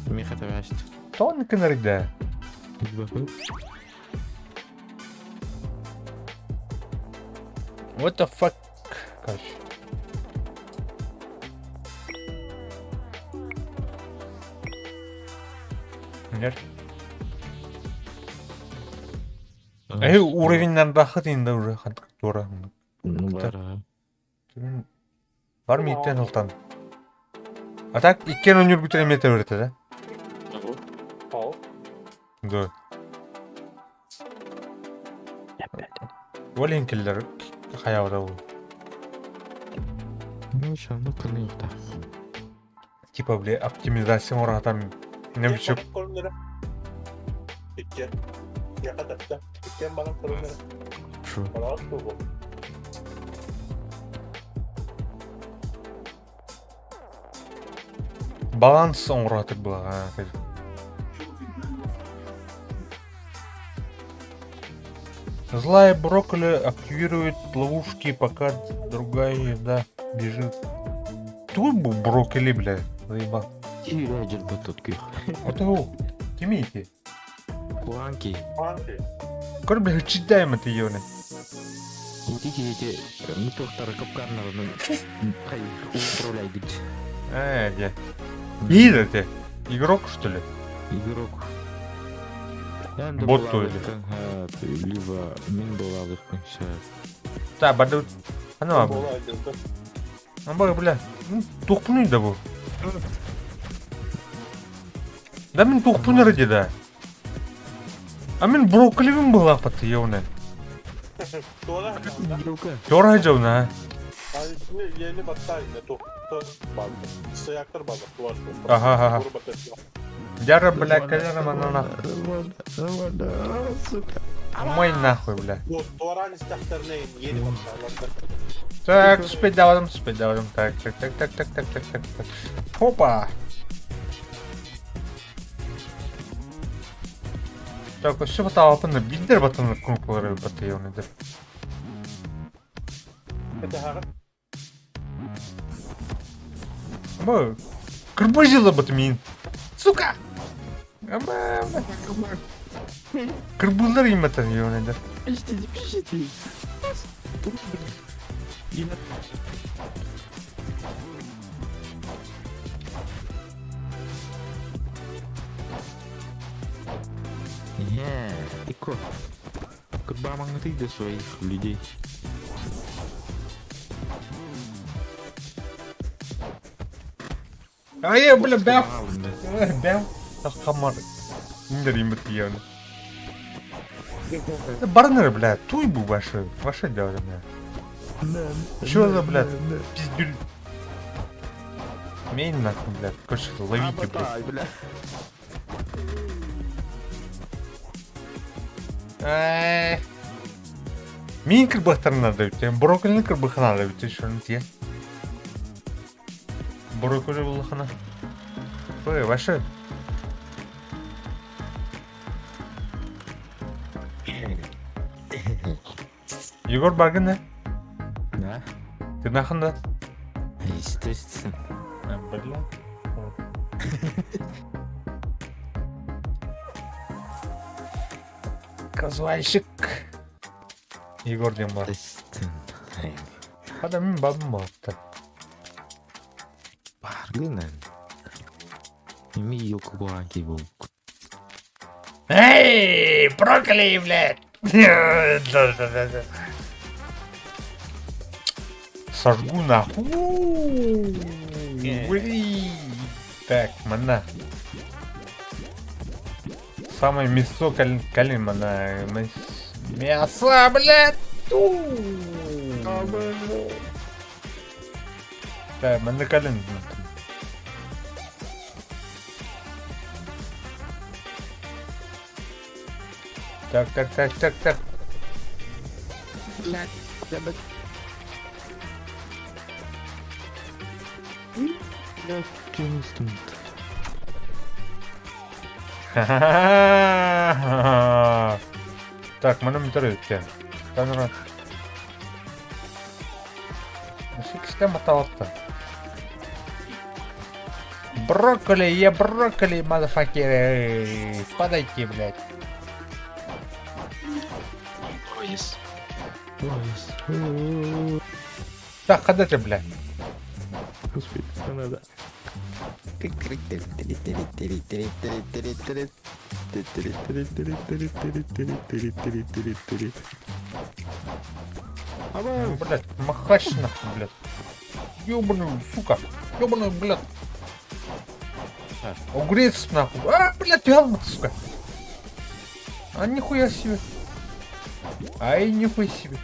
S9: Меха тавашт.
S1: Тон кінарда. What the fuck? Короче. Нет. Уровеньнен рахат енді уже хатық тура.
S9: Ну, бара.
S1: Бар мı itten ылтан? А так, иккен өнер бүтін емете өреті, да?
S4: Al.
S1: Да. Олен келдер, қаяуда ол.
S9: Ну, еще, ну, кыны юқта.
S1: Типа, бля, оптимизация орағатам. Не бүчіп.
S4: Kolunları. İkken. Yakada bir de. İkken bana kolunları.
S9: Шо?
S4: Bana at bu.
S1: Баланс орағатыр бұл. Злая брокколи активирует ловушки, пока другая еда бежит. Тут был брокколи, бля, заебал.
S9: И раджер батут ких.
S1: Это о, кемейте.
S9: Пуанки.
S4: Hangi?
S1: Кор, бля, читаем это ёны.
S9: Идите, эти, ну, тоқтары капкарнарының қай управляйды.
S1: Дя. Иди ты. Игрок, что ли?
S9: Игрок.
S1: Бот то ли?
S9: Либо мен болалых, все.
S1: Да, баду. Ана,
S4: Bola aydındı.
S1: бля, бля. Тухпуны да бұл. Да мен тухпуны ради, да. А мен брокколивім бұл апаты, ёны.
S4: Sonra
S9: Игрока.
S1: Тёр жауна.
S4: hani şimdi yeni battay yine doktor baldı. Sıyaktır baldı. Duvar.
S1: Ага. Яра, бля, калера манана.
S9: Романа, сука.
S1: Мой нахуй, бля.
S4: Bu duvaran isteklerine yeni battaylar.
S1: Так, успеть давадым. Так. Опа. Так, все баталапында билдер батаны кнопкалары батайоны деп.
S4: Hadi ha.
S1: Ama кырбыжила бат мен. Сука. Ama. Кырбылдар иматан ёны деп.
S9: Пишите. Ико. Кырба маңыты до своих людей.
S1: Ай, бля, бяв. Бяв. Хамар. Индер имет пьяный. Барнер, блядь, туй бы ваше дело, блядь. Чё за, блядь, пиздюль? Мейн нахуй, блядь, короче, ловите, блядь. Мин кырбахтар надо ведь, брокколи кырбах надо ведь, еще не те. Брокколи было хана. Ой, ваше. Егор баргын да?
S9: Да?
S1: Ты нахуй да?
S9: Естественно.
S1: Бля. Казуальщик. Егор дем бар. Адам бабым бапты.
S9: Баргынан. Эми ёлку баги бол.
S1: Эй, брокколи, блядь! Да. Сожгу нахуй. Уи. Так, мана. Самое мясо калин, мана. Мясо, блядь! Так, мана калин. Так.
S9: Блядь, я
S1: Так, mana minta ya? Tanrı. Sikste matalatta. Брокколи, motherfucker. Подойти, блядь.
S9: Пояс.
S1: Так, когда ты, блядь?
S9: Успеть, надо.
S1: Блядь, махач нахуй, блядь. Ёбаную, сука. Ёбаную, блядь. Огурец нахуй. А, блядь, вялно, сука. А нихуя себе. Ай, нихуя себе.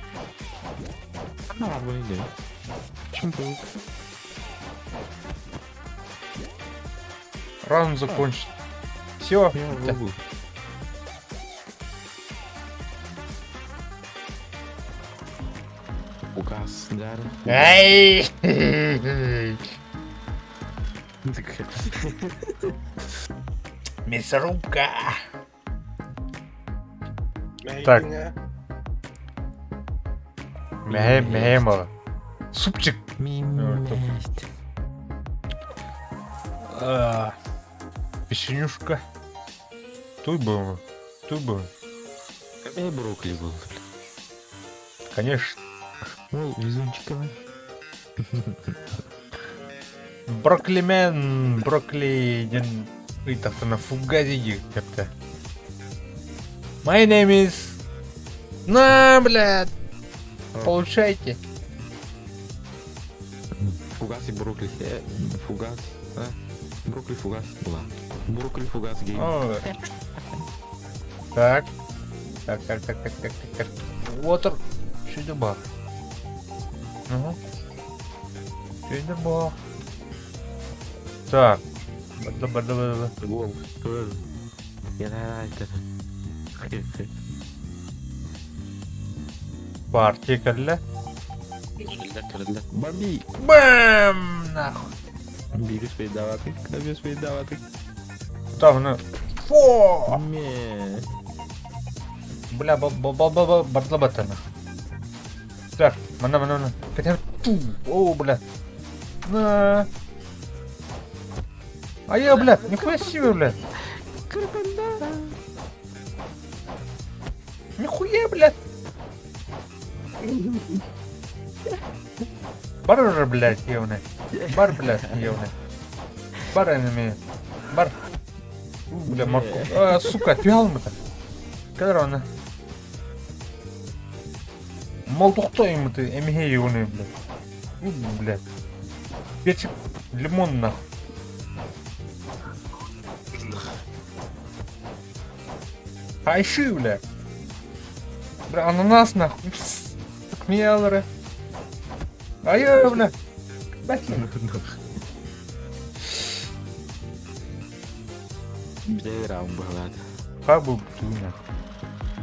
S9: Чемпион.
S1: Раунд закончен. Все.
S9: Угас, да.
S1: Эй! Мясорубка. Так. Мемо. Супчик. Печенюшка. Туй был.
S9: Брокколи был.
S1: Конечно.
S9: Ну, везунчиковый.
S1: Брокколимен. Брокколи. Это на фугазе как-то. My name is... На, блядь. Получайте.
S9: Фугас и брокколи. Фугас. Брокколи фугас была. Брокколи фугас гейм.
S1: Так. Water. Шидебах. Шидебах. Так. Бада.
S9: Гол. Я это.
S1: Партия калля.
S9: Бомби.
S1: Бэм! Нахуй.
S9: Бирюс передаватый. Кабис передаватый.
S1: Там, ну. Фу!
S9: Не.
S1: Бля, бадлабата. Так, мана. Хотя, о, бля. На. А я, бля, нихуя себе, бля. Нихуя, бля. Бар, блядь, явно. Бар, блядь, явно. Бар, анime. Бар. Бля, морку. А, сука, отвял-то. Когда она? Молдухтаем ты, эмиге юный, блядь. Блядь. Перчик, лимон, нахуй. Кайши, бля. Бля, ананас нахуй. Кмелры. Ай, бля.
S9: Bize raum бывает.
S1: Как бы туна.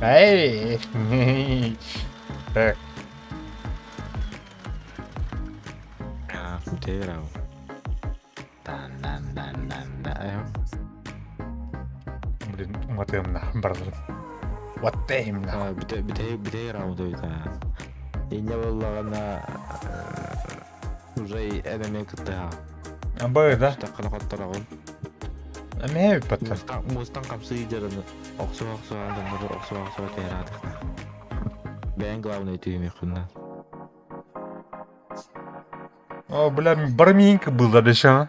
S1: Эй! Так,
S9: Bize raum. Dan.
S1: блин, уматаем нахуй, бразер. Уаттаем нахуй.
S9: Bize raum да это. И не было она уже энеми кта.
S1: Абай, да?
S9: Так калакаттарагын.
S1: Амей патта.
S9: Мустан капсы жараны. Оксу терадык. Бен главный түйме кунна.
S1: О, бля, барминка был, да, еще.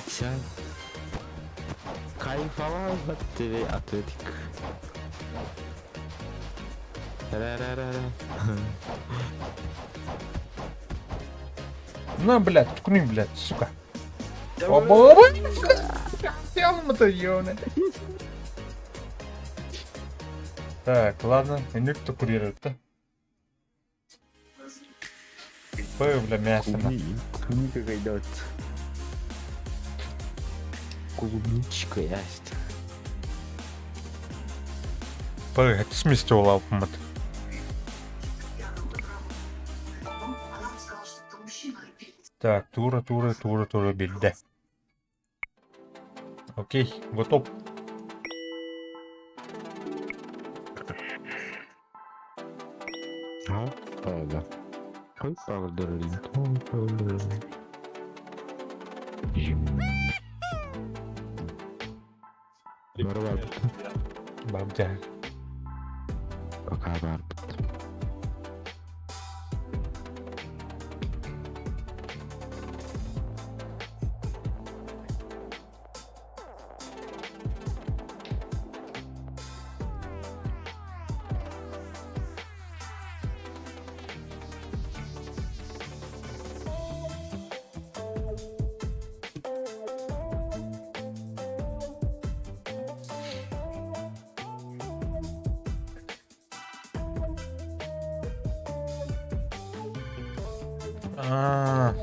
S9: Sen kayfalar TV Atletik.
S1: На, блядь, ткни, блядь, сука. Оба, сделал-то, ёна. Так, ладно, и кто курирует-то? Бля, мясо.
S9: Клубника идет. Клубничка есть.
S1: Это сместил лапом. Так, тура, бельда. Окей, готов.
S9: Ну, правда. Ой, правда,
S1: Бабдя.
S9: Пока бар.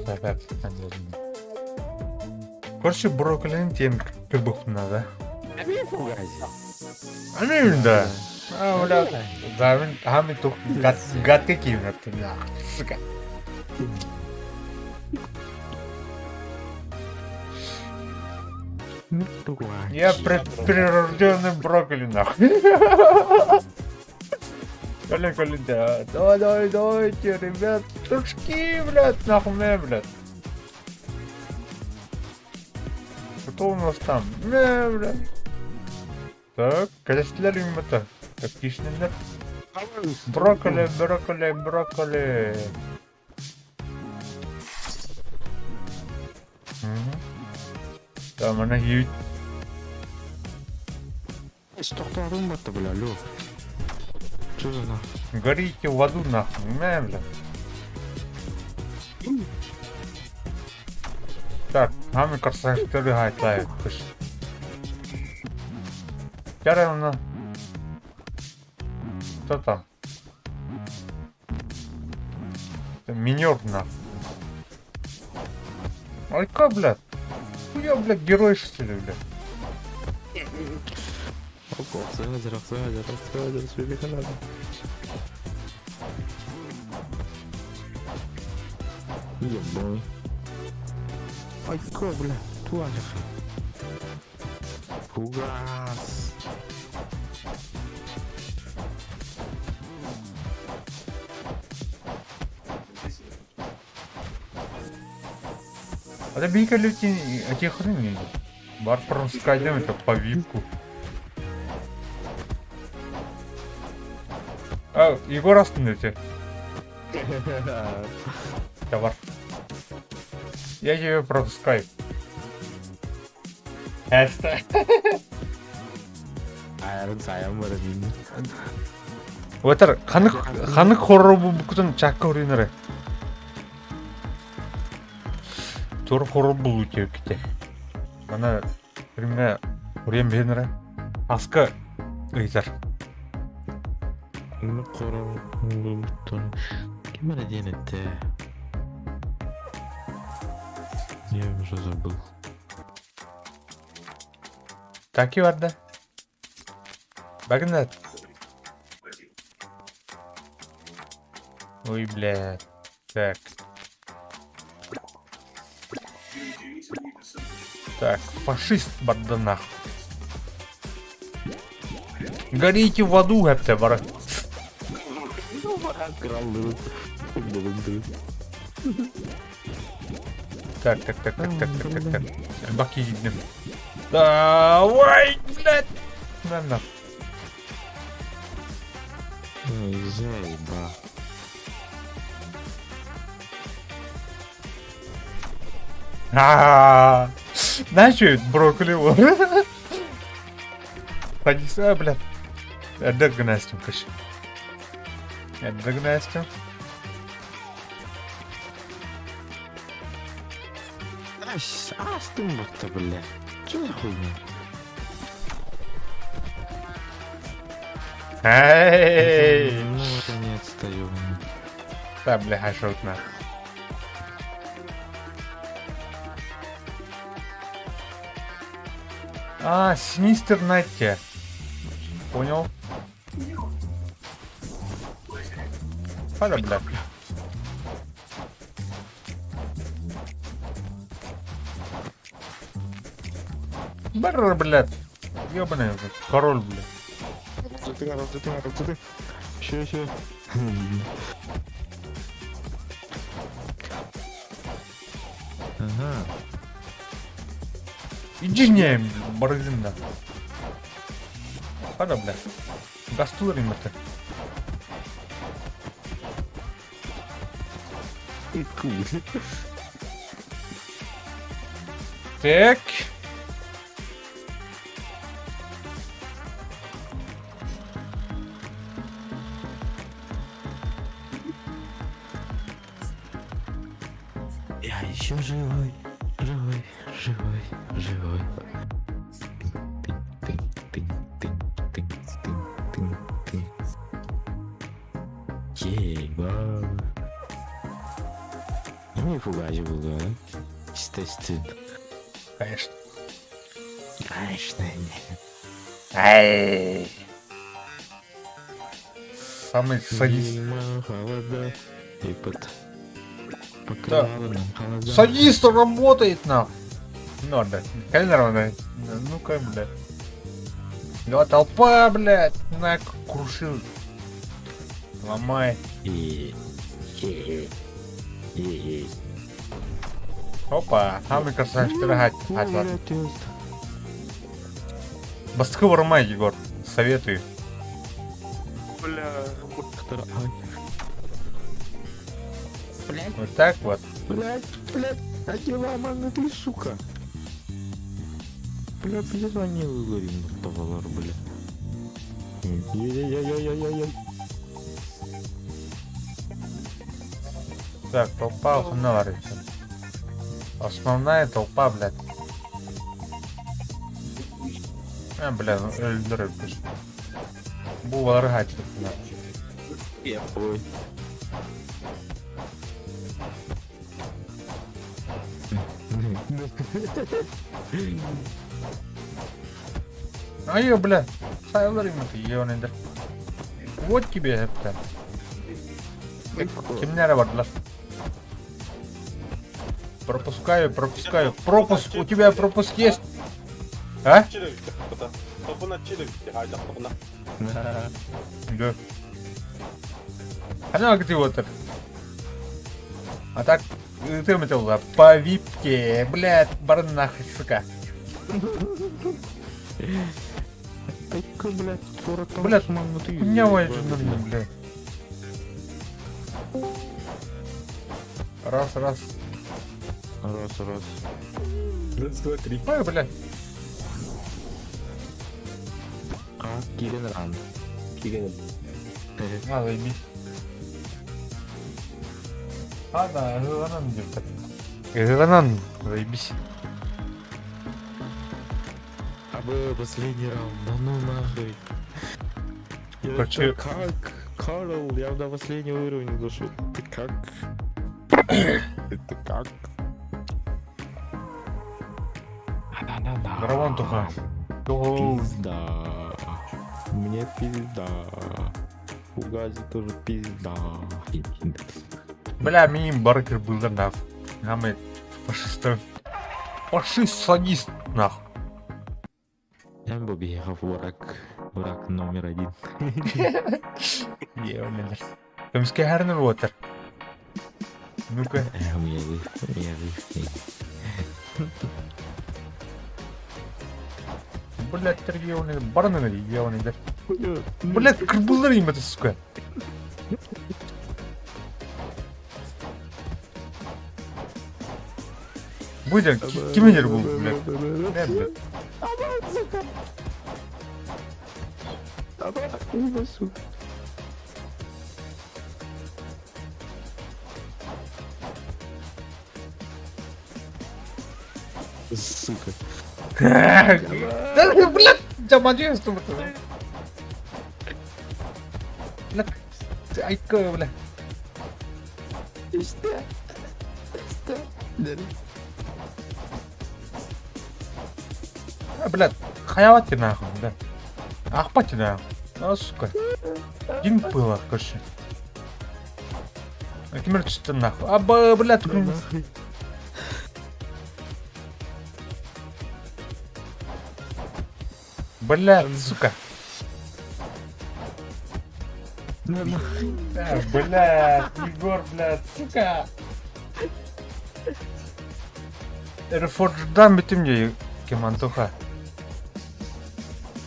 S1: Так, короче, брокколини тем кырбык надо. Амин, да. А, бля, завин, хами тух гадка кивнат, бля, сука. Я прирожденный брокколи, нахуй. Колин, да. Давайте, ребят, дружки, блядь, нахуй, блядь. Кто у нас там? Блядь. Так, кәләштеләр имета. Так, кишнеләр. Брокколи. Там она ють.
S9: Стоқтарым бата, бля, лё. Что за нахуй?
S1: Горите в аду, нахуй, блядь. Так, хами красавчики гайтлают. Яревна. Кто там? Минер, нахуй. Ой, ка, блядь. Хуя, блядь, герой, что ли, блядь.
S9: Рахсайдер, сөйлеуге надо. Ебой. Ай, ка, бля, туалер. Фугас.
S1: А да бейка люти, эти хрени. Бар проскайдем это по випку. А, Егор, остановите. Товар. Я тебе пропускаю. Это.
S9: Айрон саям барадин.
S1: Вот это ханық хоррор бүкітін чакка ұрыныры. Тур хору булу текте. Ана примерно урем бенера. Аска ыйтар.
S9: Ну, қору, бұлттың. Кем әлі ден етті? Я уже забыл.
S1: Так и варда. Багнат. Ой, блядь. Так. Так, фашист барданах. Горите в аду, гэпте, бара.
S9: Krallığı. Bulundu.
S1: Так. Баки гиднем. Давай, блядь. На.
S9: Заеба.
S1: Знаешь, что это брокколи? Поднесла, блядь. Отдай Настю, каш. Отдай Настю.
S9: Астым вот-то, бля. Чё за хуйня?
S1: Эй!
S9: Ну, наконец-то, ёбаный.
S1: Да, бля, хашот на. Синистер Найтти. Понял? Пора, бля. Барр, блядь. Ёбаный, король, блядь.
S9: Ща. Ага.
S1: Иди не, бородина. Пора, блядь. Гастурим это.
S9: И куль.
S1: Так.
S9: Я еще живой. Еба. Не фугази было, да? Естественно.
S1: Конечно.
S9: Конечно, нет.
S1: Ай. Самый садист.
S9: Зима, холода, и под покрывалом холода.
S1: Садист работает нахуй. Ну да, нормально. Ну-ка, блядь. Да, толпа, блядь. На, крушил. Ломай. Опа, самый красавчик пирогать. Бастыка вырмай, Егор. Советую.
S4: Бля.
S1: Вот так вот.
S9: Блять, а дела, мама, ты, сука. Бля, перезвонил, говорим, Тавалар, бля. Яй-яй-яй-яй-яй-яй.
S1: Так, толпа устанавливается. Основная толпа, блядь. Бля, эльдеры пишут. Было рыгать.
S9: Ой.
S1: Ай, бля. Сайлер ему ты, ебаный. Вот тебе это. Кемнера варда. Пропускаю. Пропуск, у тебя пропуск есть? А? Да. А ну, где вот это? А так, ты метал по випке, блядь, барнах, сука.
S9: Так, блядь, 40
S1: Блядь,
S9: мама, ты.
S1: меня вайджу на меня, блядь. Раз.
S9: Раз.
S1: Раз, два, три. Ой, блядь.
S9: А, Кирин ран.
S1: А, заебись. А, да, она где-то. Эганан, заебись.
S9: Последний раунд, да ну нахуй.
S1: Короче-
S9: Как? Карл, я до последнего уровня дошел. Ты как? Это как?
S1: Дрова туха. Йоу.
S9: Пизда. Мне пизда. Фугази тоже пизда.
S1: Бля, миним баркер был да нахуй. Гамет, фашист. Фашист-садист, нахуй.
S9: Я бы ехал враг номер 1.
S1: Ебаный. Кемске харнер вотер. Ну-ка.
S9: Я
S1: Блять, ебаный, бараны ебаный, да. Блять, кырбылдар им это, сука. Будем, кимедер был, блядь. Не, блядь.
S9: Сука.
S1: Да, блядь, жаман что это. Блядь, айка, блядь. Блядь, хаявати нахуй, блядь. Ахпати нахуй. А, сука. Дин было, короче. Кемер түсті нахуй. Аба, блядь, Блядь, сука. Блядь, Егор, блядь, сука. Рефордждан бітім не кемантуха.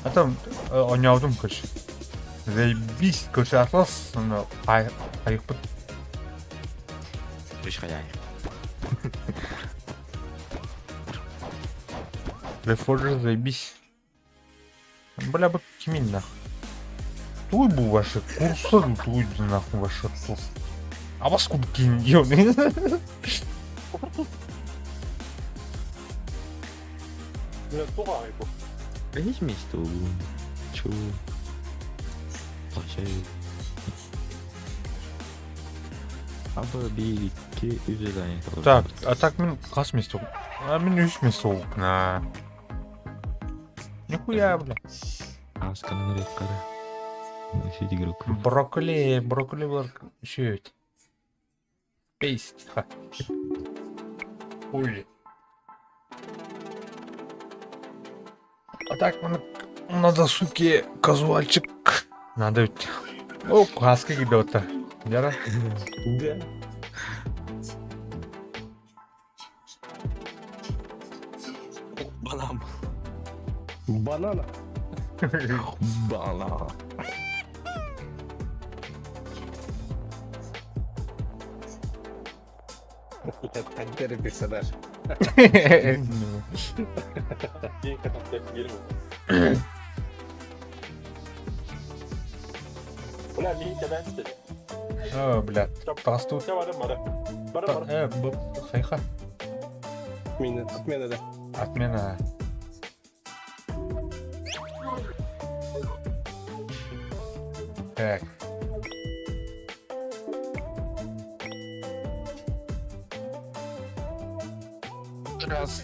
S1: А там ойнаудым, короче. Заебись, короче, атлас, но айықпыт.
S9: Ешқайдай.
S1: Рефорджер, заебись. Бля, бы кемин нахуй. Туй был ваши курсы, туй нахуй ваши курсы. А вас куда кинь, ёбаный.
S9: Есть место? Чего? Прощай. Абаби, ке üzerine.
S1: Так, а так мен қас место? А мен 3 место олып, на. Нихуя, бля.
S9: Асканы рет қара. Сөйт игрок.
S1: Брокколи бар шөйт. Пейс, ха. Ой. А так, надо, суки, казуальчик. Надо ведь. О, каска гидота. Яра?
S9: Да. Балам.
S2: Банана.
S9: Бала.
S2: Тәңкері персонаж.
S1: О, бля, тастут. Хайха.
S2: Отмена, да.
S1: Отмена. Так.
S9: Раз.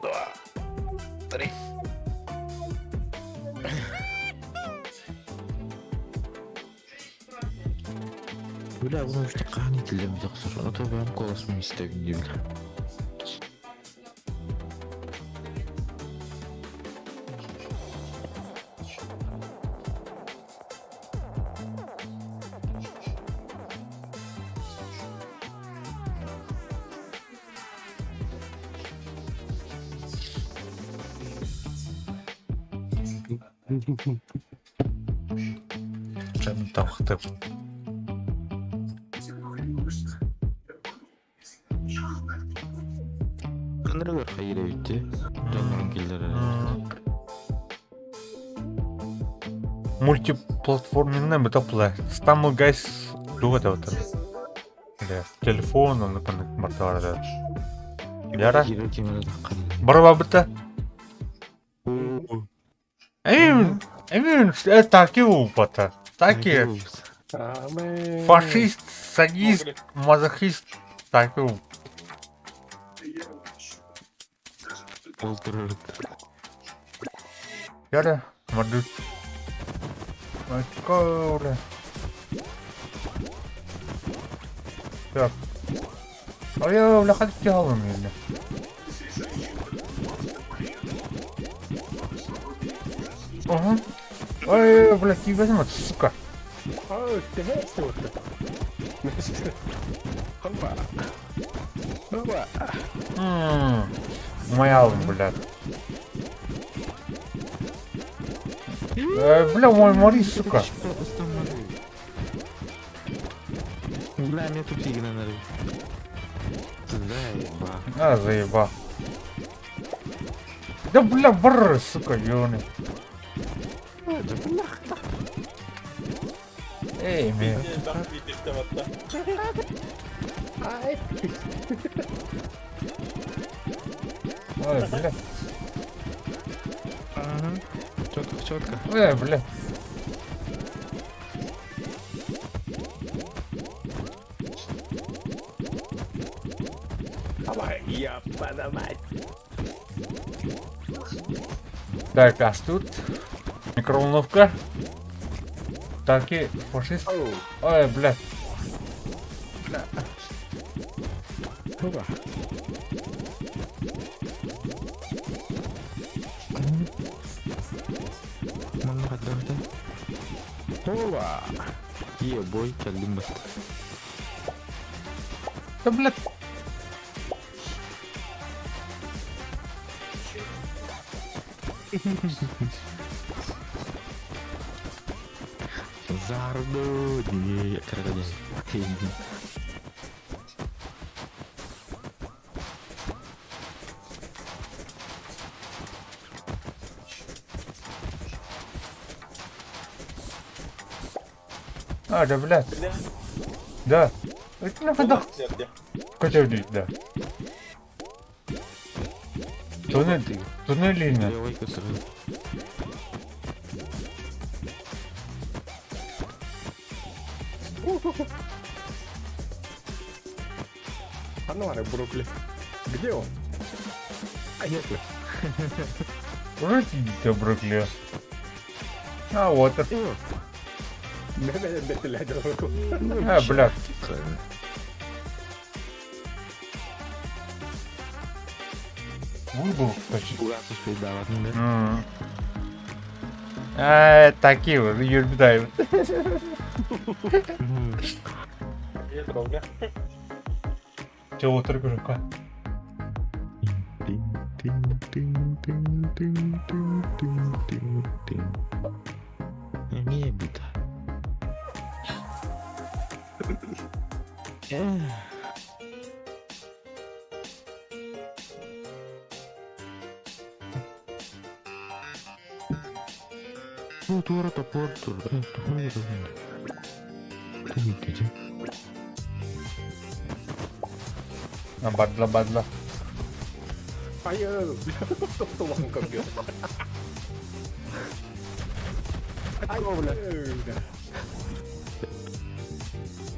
S9: Два. Три. Бля, bunu işte kanitiyle bir dakika sonra tabii ben kolasını istedim diye bile.
S1: Canım taktım.
S9: Kanırlar hayır bitti. Canların killere.
S1: Мультиплатформенная метапла. Стамы гайс дуга да вот. Телефон, он на мартара. Яра.
S9: Кире кемеле таккан.
S1: Барба бите. Эмин, таки упата. Таки фашист, садист, мазохист. Таки уп.
S9: Олтырыр.
S1: Яра, мадут. Макоре. Так. А я влахать тягом или? Ага. Ой, блядь, тебя возьмут, сука.
S2: А, ты знаешь, что это? Хопа. Хопа.
S1: Моя, блядь. Бля, мой Мари, сука.
S9: Бля, мне тут игра надо. Заеба.
S1: А, заеба. Да, бля, бррр, сука, ёны. Эй, мен. Ой, бля.
S9: Ага. Четко, четко.
S1: Ой, бля.
S2: Давай, я подавай.
S1: Так, а тут микроволновка. Так и фашист. Ой, блядь.
S2: Хопа.
S9: Mana kata kata. Hoa. Iya boy, kali mas.
S1: Да, блядь.
S9: Zardo di kerajaan.
S1: А, да, блядь. Да. Это на ходах. Качай, да. Туннель линия.
S9: Левой косыры.
S2: А ну, ладно, Брукли. Где он? А нет ли?
S1: Вроде тебя Брукли. А, вот это. А, блядь. Выбыл, почти.
S9: Бурası davat mı?
S1: Такие вот, юрбидаем. Чего только рука?
S9: Не бита. Ну, тура топор, тура.
S1: Бадла.
S2: Ayo, tolong kau dia. Ayo,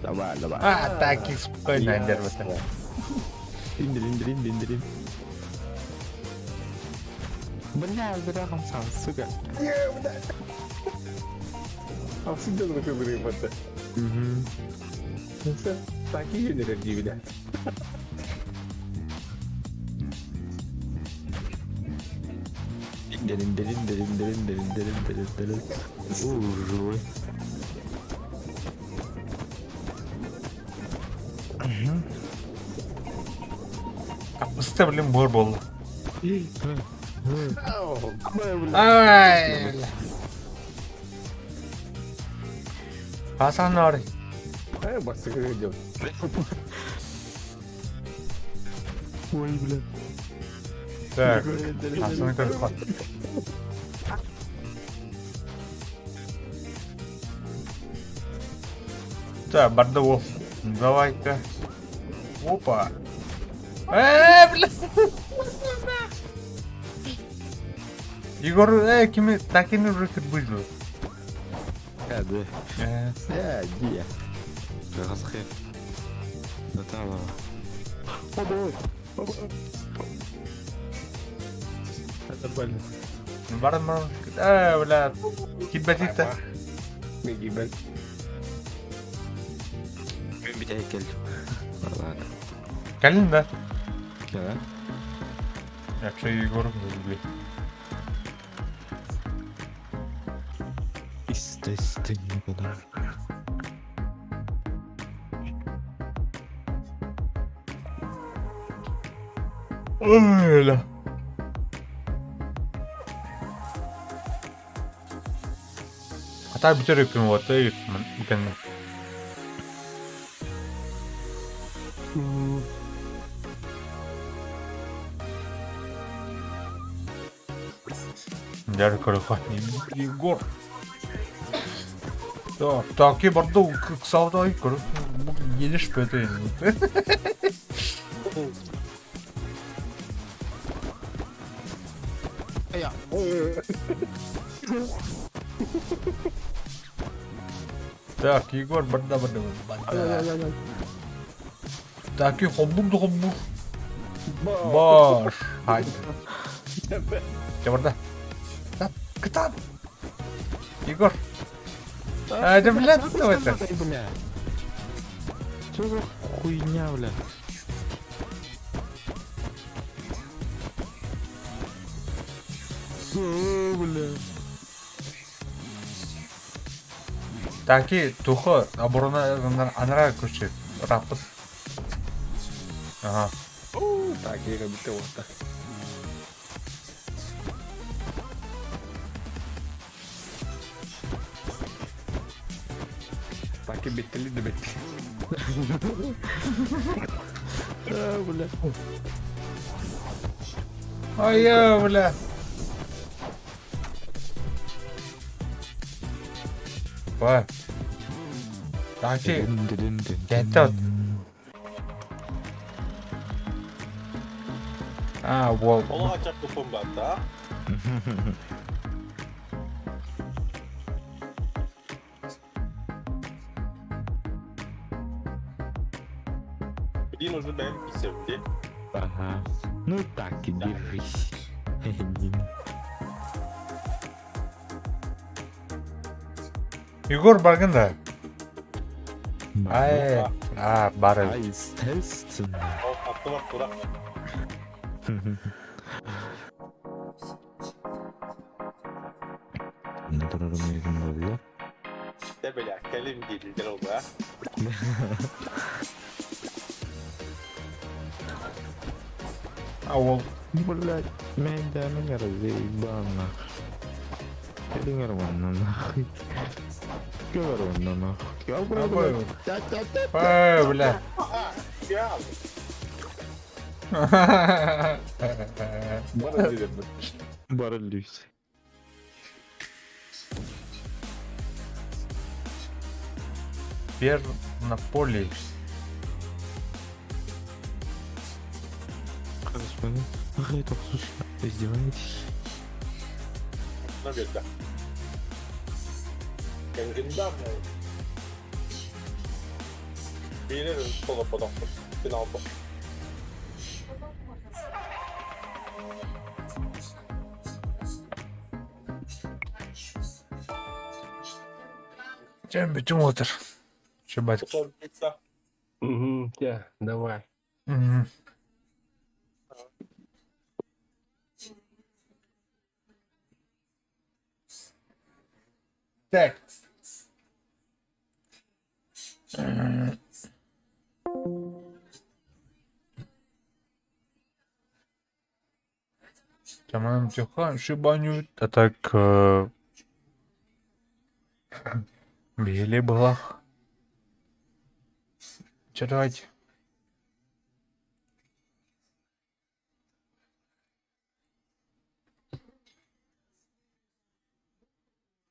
S9: Давай.
S1: А, так и спокойно держится.
S9: Индирим. Бля, бирахам сам, сука.
S2: А всегда такой бревота. Такие не родили.
S9: Дерин. Живой.
S1: Ставлим борбол. Ай! Хасан Ари.
S2: Бассы идет.
S9: Ой, бля.
S1: Так, Хасан как. Так, Бардовол. Давай-ка. Опа. бля. Егор, кими такими уже кырбыжлы.
S9: Hadi. Dia. Raskhir. Datala.
S2: Нормально.
S1: Барма. Бля. Кибатита.
S2: Нагибать.
S9: Ben bir daha geldim. Vallahi.
S1: Калин, да?
S9: Ya.
S1: Якщо Егор блядь.
S9: İste ne kadar.
S1: Öyle. Hatta bir tane yapayım o hatayı kendim. Даже коротко. Егор. Да, так и борду к саудай, коротко. Едешь по этой. Так, Егор, борда. Так, и хомбур. Баш. Haydi. Ya burada. Lan, kıtan. Егор. Hadi блядь, давай так.
S9: Бля. Что за хуйня, бля? Бля.
S1: Таки тухо оборона анара көшет. Рапыт. Ага.
S2: Так, я как будто вот так. Так и беттели да беттели.
S9: Бля.
S1: Ай, бля. Ой. Таки. Get А, вот.
S10: Ola açak kupon bata. Блин, уже дай писем, где?
S9: Ага. Ну так и держись.
S1: Егор барганда. Ай. Бары.
S9: Естественно.
S10: Al attım at bırak.
S9: Ne durarım yedim böyle.
S10: De böyle kelim geldi oldu.
S1: Авол.
S9: Блять, меня не заебано. Я dengar mana нахуй. Keluar mana nахуй.
S1: Ай, бля.
S10: Ya. Bana dedim.
S9: Боролись.
S1: Пернополис.
S9: Господи, ах, это слушай, вы издеваетесь?
S10: Наверное. Kendimden mi? Bilirim sola podam. Final bu.
S1: Чем bütün otur. Şubat.
S10: Son pizza.
S2: Угу, давай.
S1: Так. Tamam, Тихон, шибаню. А так... Били было. Читать.